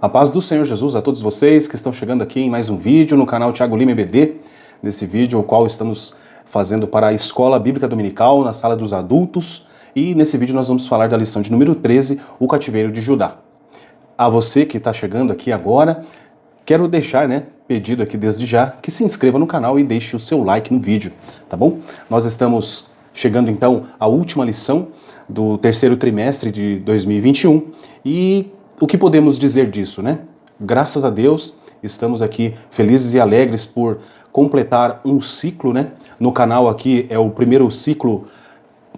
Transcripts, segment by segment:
A paz do Senhor Jesus a todos vocês que estão chegando aqui em mais um vídeo no canal Thiago Lima EBD, nesse vídeo o qual estamos fazendo para a Escola Bíblica Dominical na sala dos adultos, e nesse vídeo nós vamos falar da lição de número 13, o cativeiro de Judá. A você que está chegando aqui agora, quero deixar, pedido aqui desde já, que se inscreva no canal e deixe o seu like no vídeo, tá bom? Nós estamos chegando então à última lição do terceiro trimestre de 2021 e o que podemos dizer disso, Graças a Deus, estamos aqui felizes e alegres por completar um ciclo, No canal aqui é o primeiro ciclo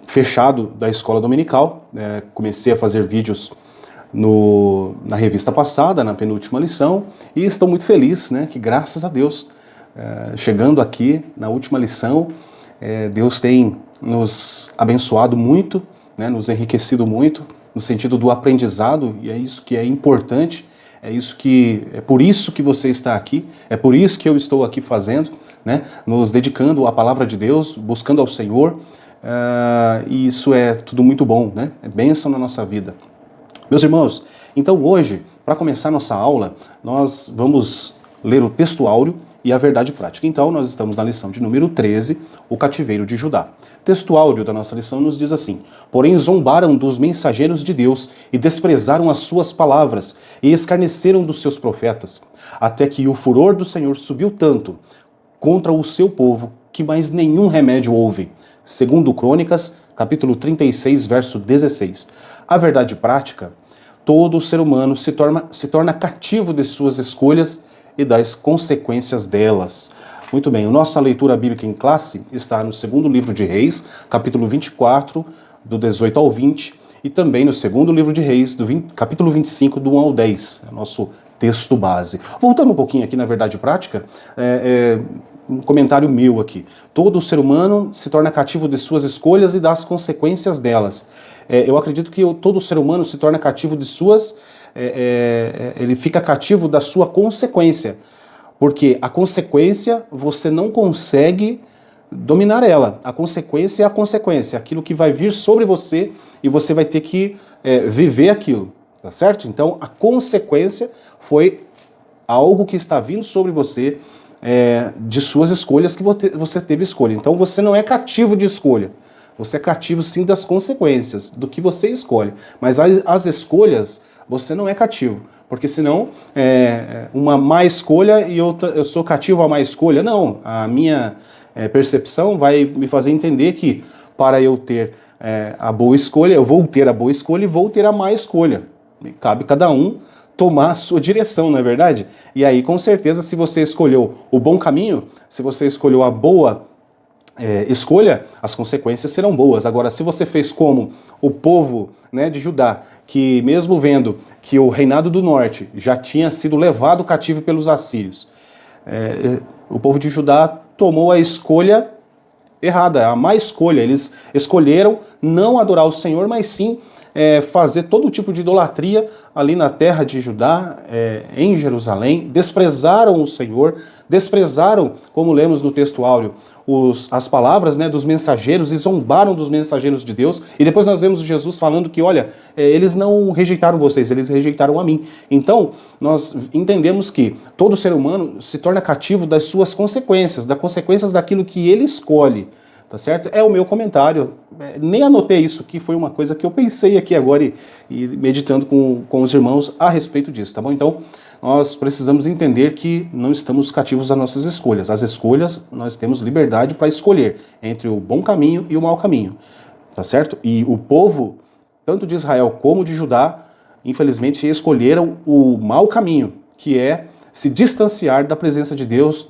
fechado da Escola Dominical. Comecei a fazer vídeos na revista passada, na penúltima lição, e estou muito feliz, que graças a Deus, chegando aqui na última lição, Deus tem nos abençoado muito, nos enriquecido muito, no sentido do aprendizado, e é isso que é importante, é por isso que você está aqui, é por isso que eu estou aqui fazendo, nos dedicando à palavra de Deus, buscando ao Senhor, e isso é tudo muito bom, é bênção na nossa vida. Meus irmãos, então hoje, para começar nossa aula, nós vamos ler o texto áureo e a verdade prática. Então, nós estamos na lição de número 13, o cativeiro de Judá. O texto áureo da nossa lição nos diz assim: porém zombaram dos mensageiros de Deus e desprezaram as suas palavras e escarneceram dos seus profetas, até que o furor do Senhor subiu tanto contra o seu povo que mais nenhum remédio houve. Segundo Crônicas, capítulo 36, verso 16. A verdade prática: todo ser humano se torna cativo de suas escolhas e das consequências delas. Muito bem, a nossa leitura bíblica em classe está no segundo livro de Reis, capítulo 24, do 18 ao 20, e também no segundo livro de Reis, capítulo 25, do 1 ao 10, é o nosso texto base. Voltando um pouquinho aqui na verdade prática, um comentário meu aqui. Todo ser humano se torna cativo de suas escolhas e das consequências delas. Eu acredito que todo ser humano se torna cativo de suas... ele fica cativo da sua consequência, porque a consequência você não consegue dominar ela. A consequência é a consequência, aquilo que vai vir sobre você e você vai ter que viver aquilo, tá certo? Então a consequência foi algo que está vindo sobre você, de suas escolhas, que você teve escolha. Então você não é cativo de escolha, você é cativo sim das consequências, do que você escolhe, mas as escolhas você não é cativo, porque senão uma má escolha e eu sou cativo a má escolha. Não, a minha percepção vai me fazer entender que para eu ter a boa escolha, eu vou ter a boa escolha e vou ter a má escolha. Cabe cada um tomar a sua direção, não é verdade? E aí, com certeza, se você escolheu o bom caminho, se você escolheu a boa escolha, as consequências serão boas. Agora, se você fez como o povo de Judá, que mesmo vendo que o reinado do norte já tinha sido levado cativo pelos assírios, o povo de Judá tomou a escolha errada, a má escolha. Eles escolheram não adorar o Senhor, mas sim fazer todo tipo de idolatria ali na terra de Judá, em Jerusalém. Desprezaram o Senhor, desprezaram, como lemos no texto áureo, as palavras dos mensageiros, e zombaram dos mensageiros de Deus. E depois nós vemos Jesus falando que, olha, eles não rejeitaram vocês, eles rejeitaram a mim. Então, nós entendemos que todo ser humano se torna cativo das suas consequências, das consequências daquilo que ele escolhe. Tá certo? É o meu comentário. Nem anotei isso aqui, foi uma coisa que eu pensei aqui agora e meditando com os irmãos a respeito disso, tá bom? Então, nós precisamos entender que não estamos cativos às nossas escolhas. As escolhas, nós temos liberdade para escolher entre o bom caminho e o mau caminho, tá certo? E o povo, tanto de Israel como de Judá, infelizmente escolheram o mau caminho, que é se distanciar da presença de Deus,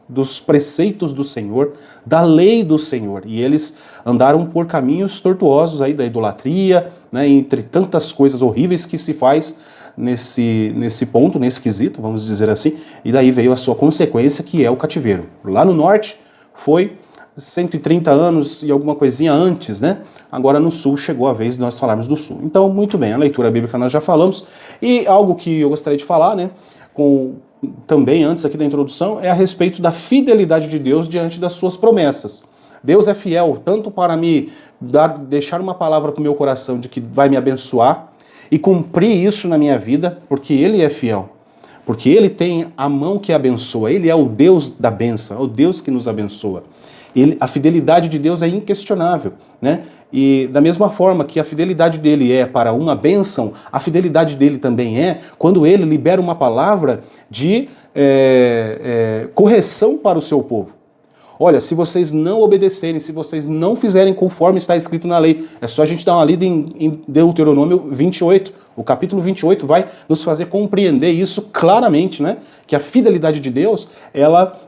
dos preceitos do Senhor, da lei do Senhor. E eles andaram por caminhos tortuosos aí da idolatria, entre tantas coisas horríveis que se faz nesse ponto, nesse quesito, vamos dizer assim. E daí veio a sua consequência, que é o cativeiro. Lá no norte foi 130 anos e alguma coisinha antes, Agora no sul chegou a vez de nós falarmos do sul. Então, muito bem, a leitura bíblica nós já falamos. E algo que eu gostaria de falar, também antes aqui da introdução, é a respeito da fidelidade de Deus diante das suas promessas. Deus é fiel tanto para me deixar uma palavra para o meu coração de que vai me abençoar, e cumprir isso na minha vida, porque Ele é fiel. Porque Ele tem a mão que abençoa, Ele é o Deus da bênção, é o Deus que nos abençoa. A fidelidade de Deus é inquestionável, né? E da mesma forma que a fidelidade dele é para uma bênção, a fidelidade dele também é quando ele libera uma palavra de correção para o seu povo. Olha, se vocês não obedecerem, se vocês não fizerem conforme está escrito na lei, é só a gente dar uma lida em Deuteronômio 28. O capítulo 28 vai nos fazer compreender isso claramente, né? Que a fidelidade de Deus, ela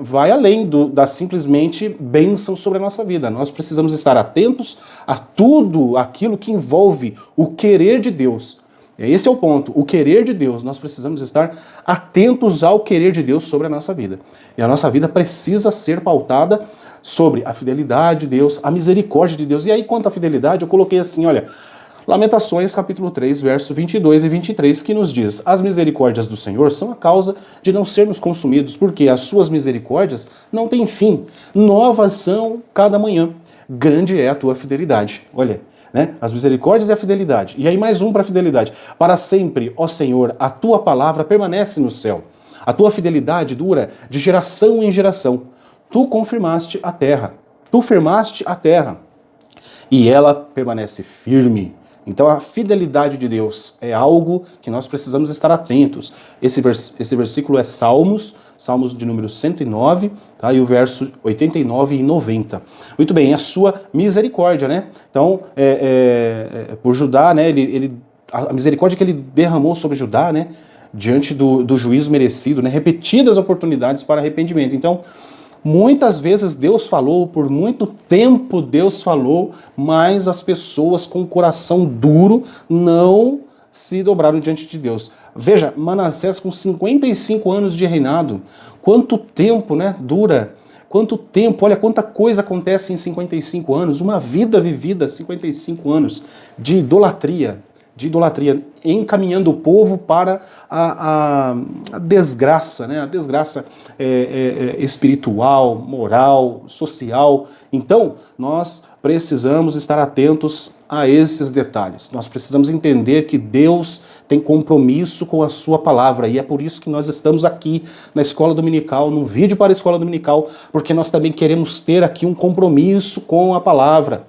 vai além da simplesmente bênção sobre a nossa vida. Nós precisamos estar atentos a tudo aquilo que envolve o querer de Deus. Esse é o ponto, o querer de Deus. Nós precisamos estar atentos ao querer de Deus sobre a nossa vida. E a nossa vida precisa ser pautada sobre a fidelidade de Deus, a misericórdia de Deus. E aí, quanto à fidelidade, eu coloquei assim, olha, Lamentações, capítulo 3, versos 22 e 23, que nos diz: as misericórdias do Senhor são a causa de não sermos consumidos, porque as suas misericórdias não têm fim. Novas são cada manhã. Grande é a tua fidelidade. Olha, né? As misericórdias e a fidelidade. E aí mais um para a fidelidade. Para sempre, ó Senhor, a tua palavra permanece no céu. A tua fidelidade dura de geração em geração. Tu confirmaste a terra. Tu firmaste a terra. E ela permanece firme. Então a fidelidade de Deus é algo que nós precisamos estar atentos. Esse versículo é Salmos de número 109, tá? E o verso 89 e 90. Muito bem, a sua misericórdia, né? Então, por Judá, né? A misericórdia que ele derramou sobre Judá, né? Diante do juízo merecido, né? Repetidas oportunidades para arrependimento. Então, muitas vezes Deus falou, por muito tempo Deus falou, mas as pessoas com o coração duro não se dobraram diante de Deus. Veja, Manassés com 55 anos de reinado, quanto tempo, né, dura, quanto tempo, olha quanta coisa acontece em 55 anos, uma vida vivida, 55 anos de idolatria, encaminhando o povo para a desgraça, né? A desgraça espiritual, moral, social. Então, nós precisamos estar atentos a esses detalhes. Nós precisamos entender que Deus tem compromisso com a sua palavra, e é por isso que nós estamos aqui na Escola Dominical, num vídeo para a Escola Dominical, porque nós também queremos ter aqui um compromisso com a palavra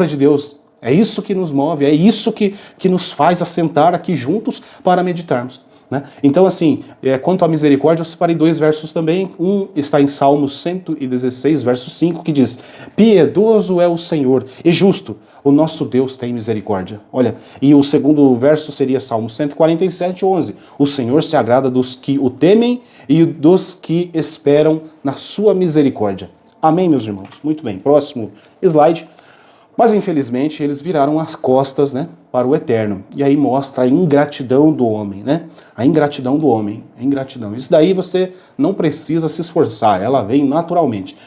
de Deus. É isso que nos move, é isso que nos faz assentar aqui juntos para meditarmos, né? Então, assim, quanto à misericórdia, eu separei 2 versos também. Um está em Salmos 116, verso 5, que diz: piedoso é o Senhor e justo, o nosso Deus tem misericórdia. Olha, e o segundo verso seria Salmos 147, 11. O Senhor se agrada dos que o temem e dos que esperam na sua misericórdia. Amém, meus irmãos? Muito bem, próximo slide. Mas, infelizmente, eles viraram as costas, né, para o eterno. E aí mostra a ingratidão do homem, né? A ingratidão do homem, a ingratidão. Isso daí você não precisa se esforçar, ela vem naturalmente.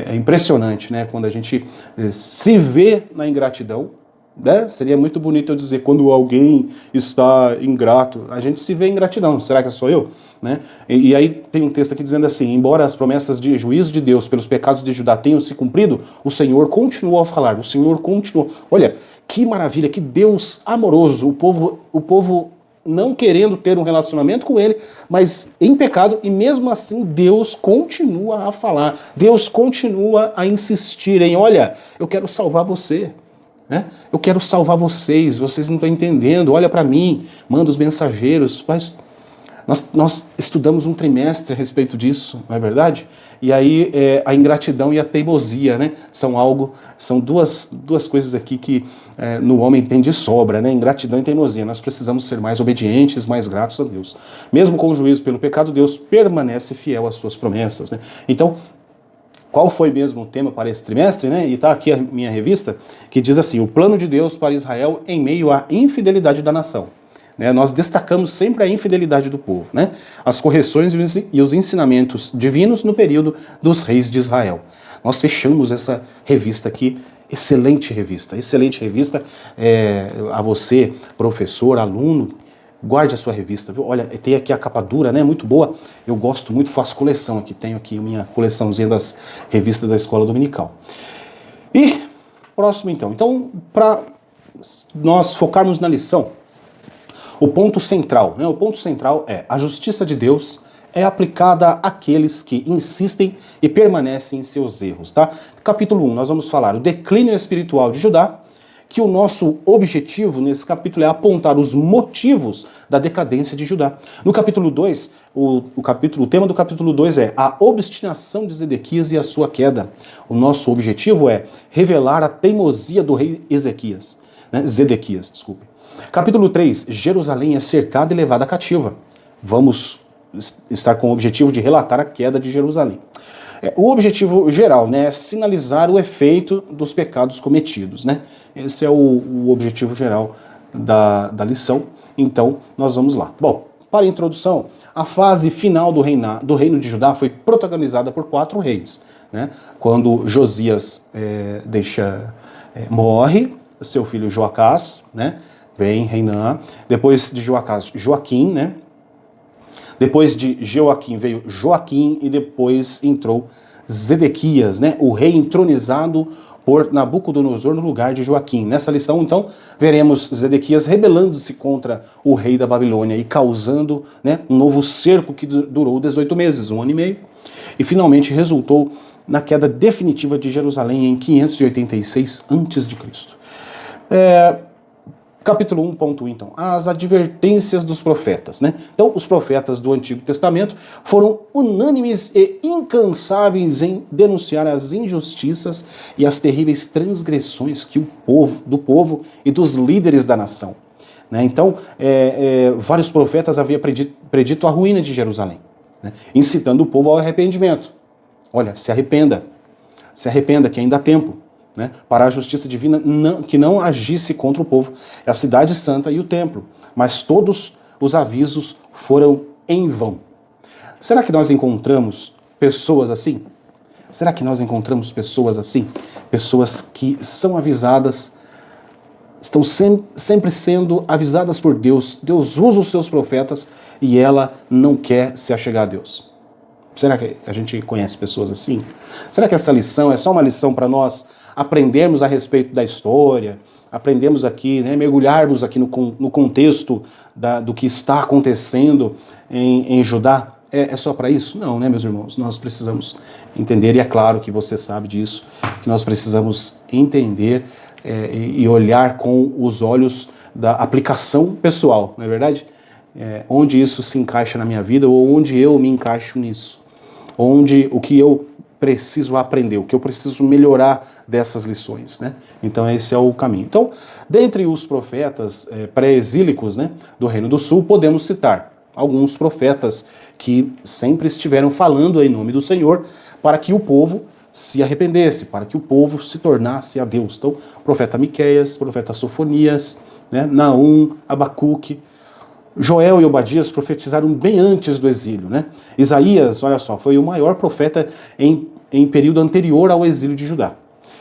É impressionante, né, quando a gente se vê na ingratidão, né? Seria muito bonito eu dizer, quando alguém está ingrato, a gente se vê em gratidão. Será que sou eu? Né? E aí tem um texto aqui dizendo assim: embora as promessas de juízo de Deus pelos pecados de Judá tenham se cumprido, o Senhor continuou a falar, o Senhor continuou. Olha, que maravilha, que Deus amoroso, o povo não querendo ter um relacionamento com ele, mas em pecado, e mesmo assim Deus continua a falar, Deus continua a insistir em: olha, eu quero salvar você. Eu quero salvar vocês não estão entendendo, olha para mim, manda os mensageiros. Mas nós estudamos um trimestre a respeito disso, não é verdade? E aí a ingratidão e a teimosia, né, são duas coisas aqui que no homem tem de sobra, né? Ingratidão e teimosia. Nós precisamos ser mais obedientes, mais gratos a Deus. Mesmo com o juízo pelo pecado, Deus permanece fiel às suas promessas, né? Então, qual foi mesmo o tema para esse trimestre, né? E está aqui a minha revista, que diz assim: o plano de Deus para Israel em meio à infidelidade da nação. Né? Nós destacamos sempre a infidelidade do povo, né? As correções e os ensinamentos divinos no período dos reis de Israel. Nós fechamos essa revista aqui, excelente revista. A você, professor, aluno, guarde a sua revista, viu? Olha, tem aqui a capa dura, né? Muito boa. Eu gosto muito, faço coleção aqui. Tenho aqui minha coleçãozinha das revistas da Escola Dominical. E próximo então. Então, para nós focarmos na lição, o ponto central, né? O ponto central é: a justiça de Deus é aplicada àqueles que insistem e permanecem em seus erros, tá? Capítulo 1, nós vamos falar o declínio espiritual de Judá, que o nosso objetivo nesse capítulo é apontar os motivos da decadência de Judá. No capítulo 2, o tema do capítulo 2 é a obstinação de Zedequias e a sua queda. O nosso objetivo é revelar a teimosia do rei Zedequias, desculpe. Capítulo 3, Jerusalém é cercada e levada cativa. Vamos estar com o objetivo de relatar a queda de Jerusalém. O objetivo geral, né, é sinalizar o efeito dos pecados cometidos, né? Esse é o objetivo geral da lição. Então, nós vamos lá. Bom, para a introdução, a fase final do reino de Judá foi protagonizada por 4 reis, né? Quando Josias morre, seu filho Joacás, né, vem reinar. Depois de Joacás, Joaquim, né? Depois de Joaquim veio Joaquim e depois entrou Zedequias, né? O rei entronizado por Nabucodonosor no lugar de Joaquim. Nessa lição, então, veremos Zedequias rebelando-se contra o rei da Babilônia e causando, né, um novo cerco que durou 18 meses, 1 ano e meio, e finalmente resultou na queda definitiva de Jerusalém em 586 a.C. Capítulo 1.1, então, as advertências dos profetas, né? Então, os profetas do Antigo Testamento foram unânimes e incansáveis em denunciar as injustiças e as terríveis transgressões que do povo e dos líderes da nação, né? Então, vários profetas haviam predito a ruína de Jerusalém, né, incitando o povo ao arrependimento. Olha, se arrependa que ainda há tempo, né, para a justiça divina que não agisse contra o povo, a cidade santa e o templo. Mas todos os avisos foram em vão. Será que nós encontramos pessoas assim? Será que nós encontramos pessoas assim? Pessoas que são avisadas, estão sempre sendo avisadas por Deus. Deus usa os seus profetas e ela não quer se achegar a Deus. Será que a gente conhece pessoas assim? Será que essa lição é só uma lição para nós aprendermos a respeito da história, aprendermos aqui, né, mergulharmos aqui no contexto do que está acontecendo em Judá? É só para isso? Não, né, meus irmãos? Nós precisamos entender, e é claro que você sabe disso, que nós precisamos entender e olhar com os olhos da aplicação pessoal, não é verdade? Onde isso se encaixa na minha vida, ou onde eu me encaixo nisso. O que eu preciso aprender, o que eu preciso melhorar dessas lições, né? Então esse é o caminho. Então, dentre os profetas pré-exílicos, né, do Reino do Sul, podemos citar alguns profetas que sempre estiveram falando em nome do Senhor para que o povo se arrependesse, para que o povo se tornasse a Deus. Então, profeta Miqueias, profeta Sofonias, né, Naum, Abacuque, Joel e Obadias profetizaram bem antes do exílio, né? Isaías, olha só, foi o maior profeta em período anterior ao exílio de Judá.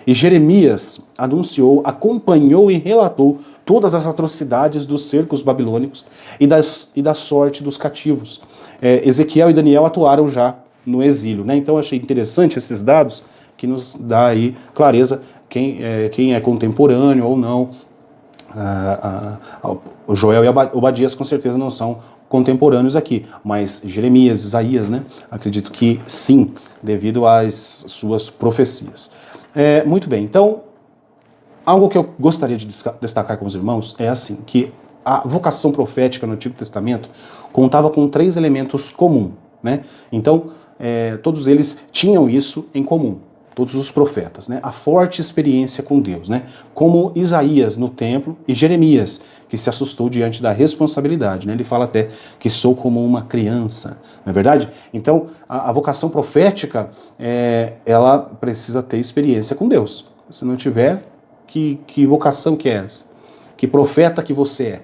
E Jeremias anunciou, acompanhou e relatou todas as atrocidades dos cercos babilônicos e da sorte dos cativos. Ezequiel e Daniel atuaram já no exílio, né? Então eu achei interessante esses dados que nos dá aí clareza quem é contemporâneo ou não. O Joel e Obadias com certeza não são contemporâneos aqui, mas Jeremias, Isaías, né? Acredito que sim, devido às suas profecias. Muito bem, então, algo que eu gostaria de destacar com os irmãos é assim, que a vocação profética no Antigo Testamento contava com 3 elementos comuns, né? Então, todos eles tinham isso em comum. Todos os profetas, né? A forte experiência com Deus, né? Como Isaías no templo e Jeremias, que se assustou diante da responsabilidade, né? Ele fala até que sou como uma criança, não é verdade? Então, a vocação profética, ela precisa ter experiência com Deus. Se não tiver, que vocação que é essa? Que profeta que você é?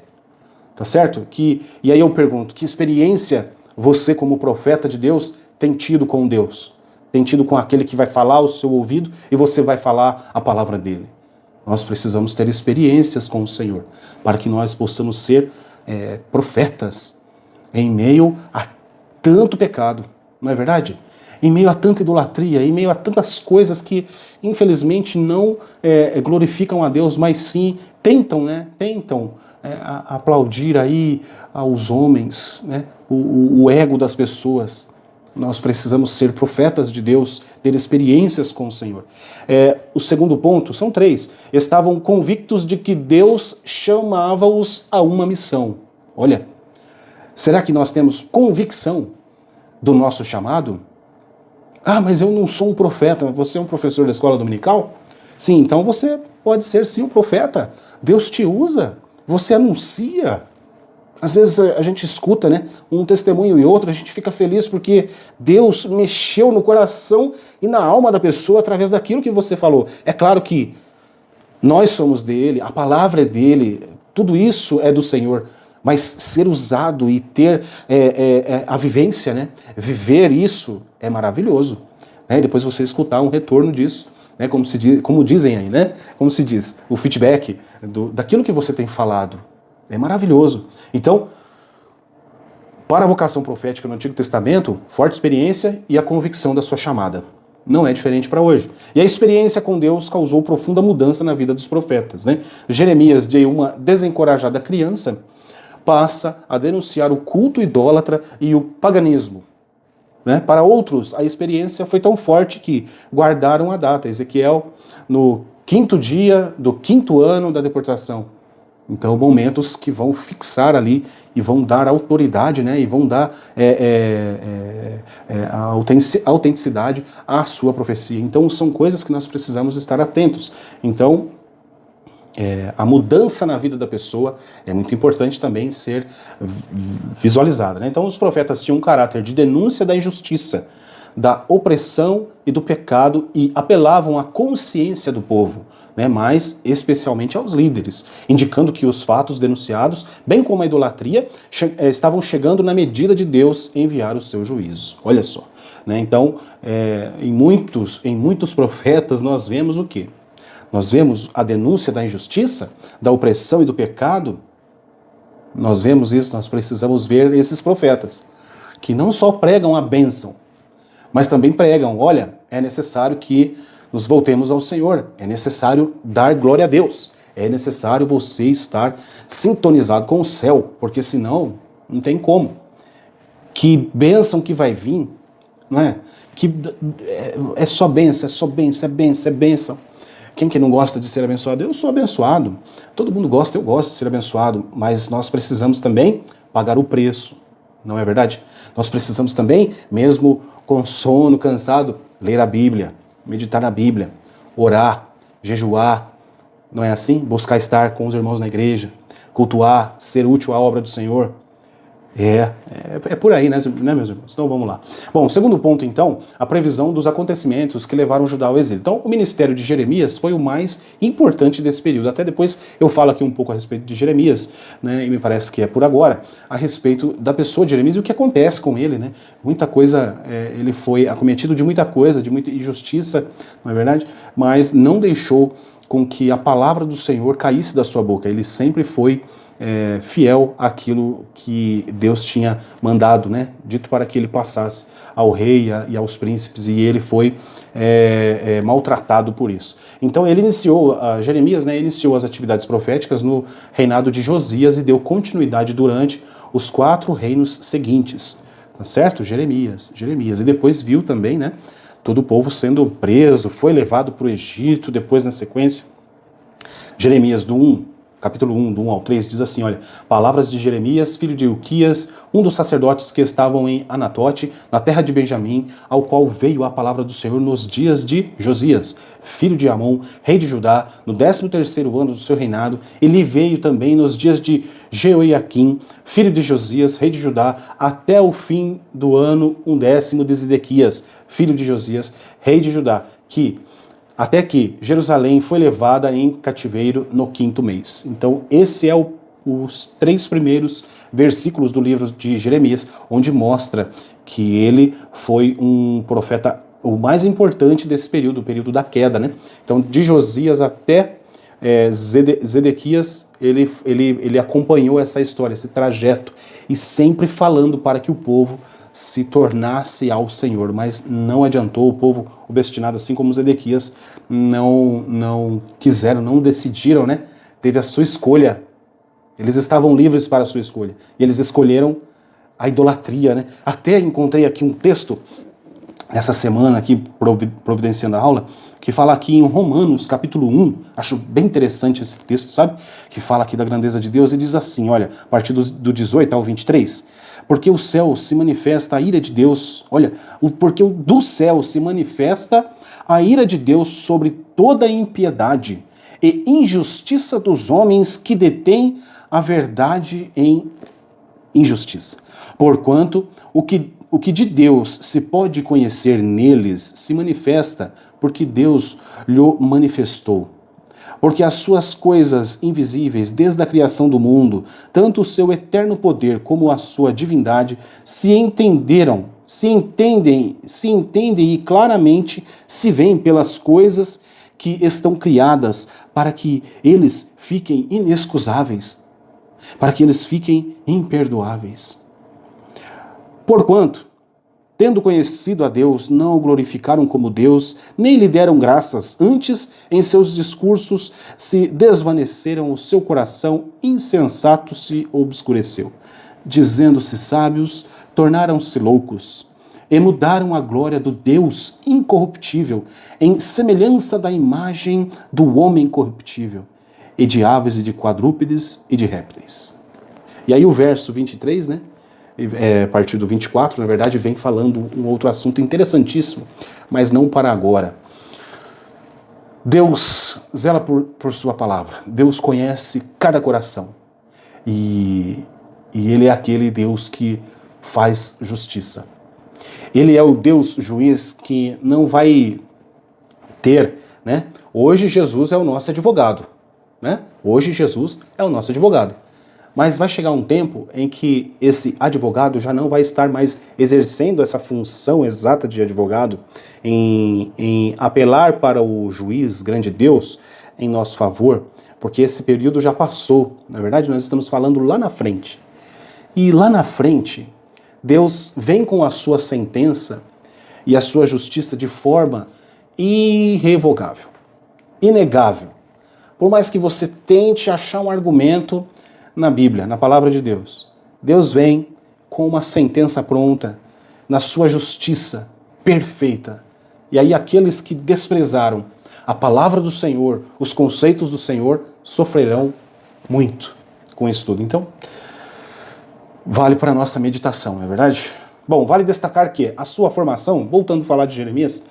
Tá certo? E aí eu pergunto, que experiência você como profeta de Deus tem tido com Deus? Tem tido com aquele que vai falar ao seu ouvido e você vai falar a palavra dele. Nós precisamos ter experiências com o Senhor para que nós possamos ser profetas em meio a tanto pecado, não é verdade? em meio a tanta idolatria, em meio a tantas coisas que, infelizmente, não glorificam a Deus, mas sim tentam, né? Tentam aplaudir aí aos homens, né? O ego das pessoas. Nós precisamos ser profetas de Deus, ter experiências com o Senhor. O segundo ponto, são 3. Estavam convictos de que Deus chamava-os a uma missão. Olha, será que nós temos convicção do nosso chamado? Ah, mas eu não sou um profeta. Você é um professor da escola dominical? Sim, então você pode ser sim um profeta. Deus te usa, você anuncia. Às vezes a gente escuta, né, um testemunho e outro, a gente fica feliz porque Deus mexeu no coração e na alma da pessoa através daquilo que você falou. É claro que nós somos dele, a palavra é dele, tudo isso é do Senhor, mas ser usado e ter a vivência, né, viver isso é maravilhoso. Né? Depois você escutar um retorno disso, né, como dizem aí, né, como se diz, o feedback daquilo que você tem falado. É maravilhoso. Então, para a vocação profética no Antigo Testamento, forte experiência e a convicção da sua chamada. Não é diferente para hoje. E a experiência com Deus causou profunda mudança na vida dos profetas. Né? Jeremias, de uma desencorajada criança, passa a denunciar o culto idólatra e o paganismo. Né? Para outros, a experiência foi tão forte que guardaram a data. Ezequiel, no 5º dia do 5º ano da deportação. Então, momentos que vão fixar ali e vão dar autoridade, né? E vão dar a autenticidade à sua profecia. Então, são coisas que nós precisamos estar atentos. Então, a mudança na vida da pessoa é muito importante também ser visualizada. Né? Então, os profetas tinham um caráter de denúncia da injustiça, da opressão e do pecado e apelavam à consciência do povo, né, mas especialmente aos líderes, indicando que os fatos denunciados, bem como a idolatria, estavam chegando na medida de Deus enviar o seu juízo. Olha só. Né? Então, em muitos profetas nós vemos o quê? Nós vemos a denúncia da injustiça, da opressão e do pecado. Nós vemos isso, nós precisamos ver esses profetas, que não só pregam a bênção, mas também pregam, olha, é necessário que nos voltemos ao Senhor, é necessário dar glória a Deus, é necessário você estar sintonizado com o céu, porque senão não tem como. Que bênção que vai vir, não é? Que é só bênção, é só bênção, é bênção, é bênção. Quem que não gosta de ser abençoado? Eu sou abençoado. Todo mundo gosta, eu gosto de ser abençoado, mas nós precisamos também pagar o preço, não é verdade? Nós precisamos também, mesmo com sono, cansado, ler a Bíblia, meditar na Bíblia, orar, jejuar, não é assim? Buscar estar com os irmãos na igreja, cultuar, ser útil à obra do Senhor. É por aí, né, meus irmãos? Então vamos lá. Bom, o segundo ponto, então, a previsão dos acontecimentos que levaram Judá ao exílio. Então, o ministério de Jeremias foi o mais importante desse período. Até depois eu falo aqui um pouco a respeito de Jeremias, né, e me parece que é por agora, a respeito da pessoa de Jeremias e o que acontece com ele, né? Muita coisa, ele foi acometido de muita coisa, de muita injustiça, não é verdade? Mas não deixou com que a palavra do Senhor caísse da sua boca. Ele sempre foi fiel àquilo que Deus tinha mandado, né? Dito para que ele passasse ao rei e aos príncipes, e ele foi maltratado por isso. Então ele iniciou, Jeremias, né, iniciou as atividades proféticas no reinado de Josias e deu continuidade durante os 4 reinos seguintes, tá certo? Jeremias, e depois viu também, né, todo o povo sendo preso, foi levado para o Egito, depois na sequência, Jeremias capítulo 1, do 1 ao 3, diz assim, olha, palavras de Jeremias, filho de Ilquias, um dos sacerdotes que estavam em Anatote, na terra de Benjamim, ao qual veio a palavra do Senhor nos dias de Josias, filho de Amon, rei de Judá, no 13º ano do seu reinado, e lhe veio também nos dias de Jeoiaquim, filho de Josias, rei de Judá, até o fim do ano 10º de Zedequias, filho de Josias, rei de Judá, até que Jerusalém foi levada em cativeiro no 5º mês. Então, esse é os 3 primeiros versículos do livro de Jeremias, onde mostra que ele foi um profeta, o mais importante desse período, o período da queda, né? Então, de Josias até Zedequias, ele acompanhou essa história, esse trajeto, e sempre falando para que o povo se tornasse ao Senhor, mas não adiantou. O povo obstinado, assim como Zedequias, não quiseram, não decidiram, né? Teve a sua escolha. Eles estavam livres para a sua escolha. E eles escolheram a idolatria, né? Até encontrei aqui um texto, essa semana aqui, providenciando a aula, que fala aqui em Romanos, capítulo 1, acho bem interessante esse texto, sabe? Que fala aqui da grandeza de Deus e diz assim, olha, a partir do 18 ao 23, porque o céu se manifesta a ira de Deus, olha, porque do céu se manifesta a ira de Deus sobre toda a impiedade e injustiça dos homens que detêm a verdade em injustiça. Porquanto o que de Deus se pode conhecer neles se manifesta porque Deus lhe manifestou. Porque as suas coisas invisíveis, desde a criação do mundo, tanto o seu eterno poder como a sua divindade, se entendem e claramente se veem pelas coisas que estão criadas, para que eles fiquem inexcusáveis, para que eles fiquem imperdoáveis. Porquanto, tendo conhecido a Deus, não o glorificaram como Deus, nem lhe deram graças, antes, em seus discursos, se desvaneceram, o seu coração insensato se obscureceu. Dizendo-se sábios, tornaram-se loucos, e mudaram a glória do Deus incorruptível, em semelhança da imagem do homem corruptível, e de aves e de quadrúpedes e de répteis. E aí o verso 23, né? A partir do 24, na verdade, vem falando um outro assunto interessantíssimo, mas não para agora. Deus zela por sua palavra. Deus conhece cada coração. E Ele é aquele Deus que faz justiça. Ele é o Deus juiz que não vai ter, né? Hoje Jesus é o nosso advogado, né? Hoje Jesus é o nosso advogado. Mas vai chegar um tempo em que esse advogado já não vai estar mais exercendo essa função exata de advogado em apelar para o juiz, grande Deus, em nosso favor, porque esse período já passou. Na verdade, nós estamos falando lá na frente. E lá na frente, Deus vem com a sua sentença e a sua justiça de forma irrevogável, inegável. Por mais que você tente achar um argumento na Bíblia, na palavra de Deus, Deus vem com uma sentença pronta, na sua justiça perfeita. E aí aqueles que desprezaram a palavra do Senhor, os conceitos do Senhor, sofrerão muito com isso tudo. Então, vale para a nossa meditação, não é verdade? Bom, vale destacar que a sua formação, voltando a falar de Jeremias,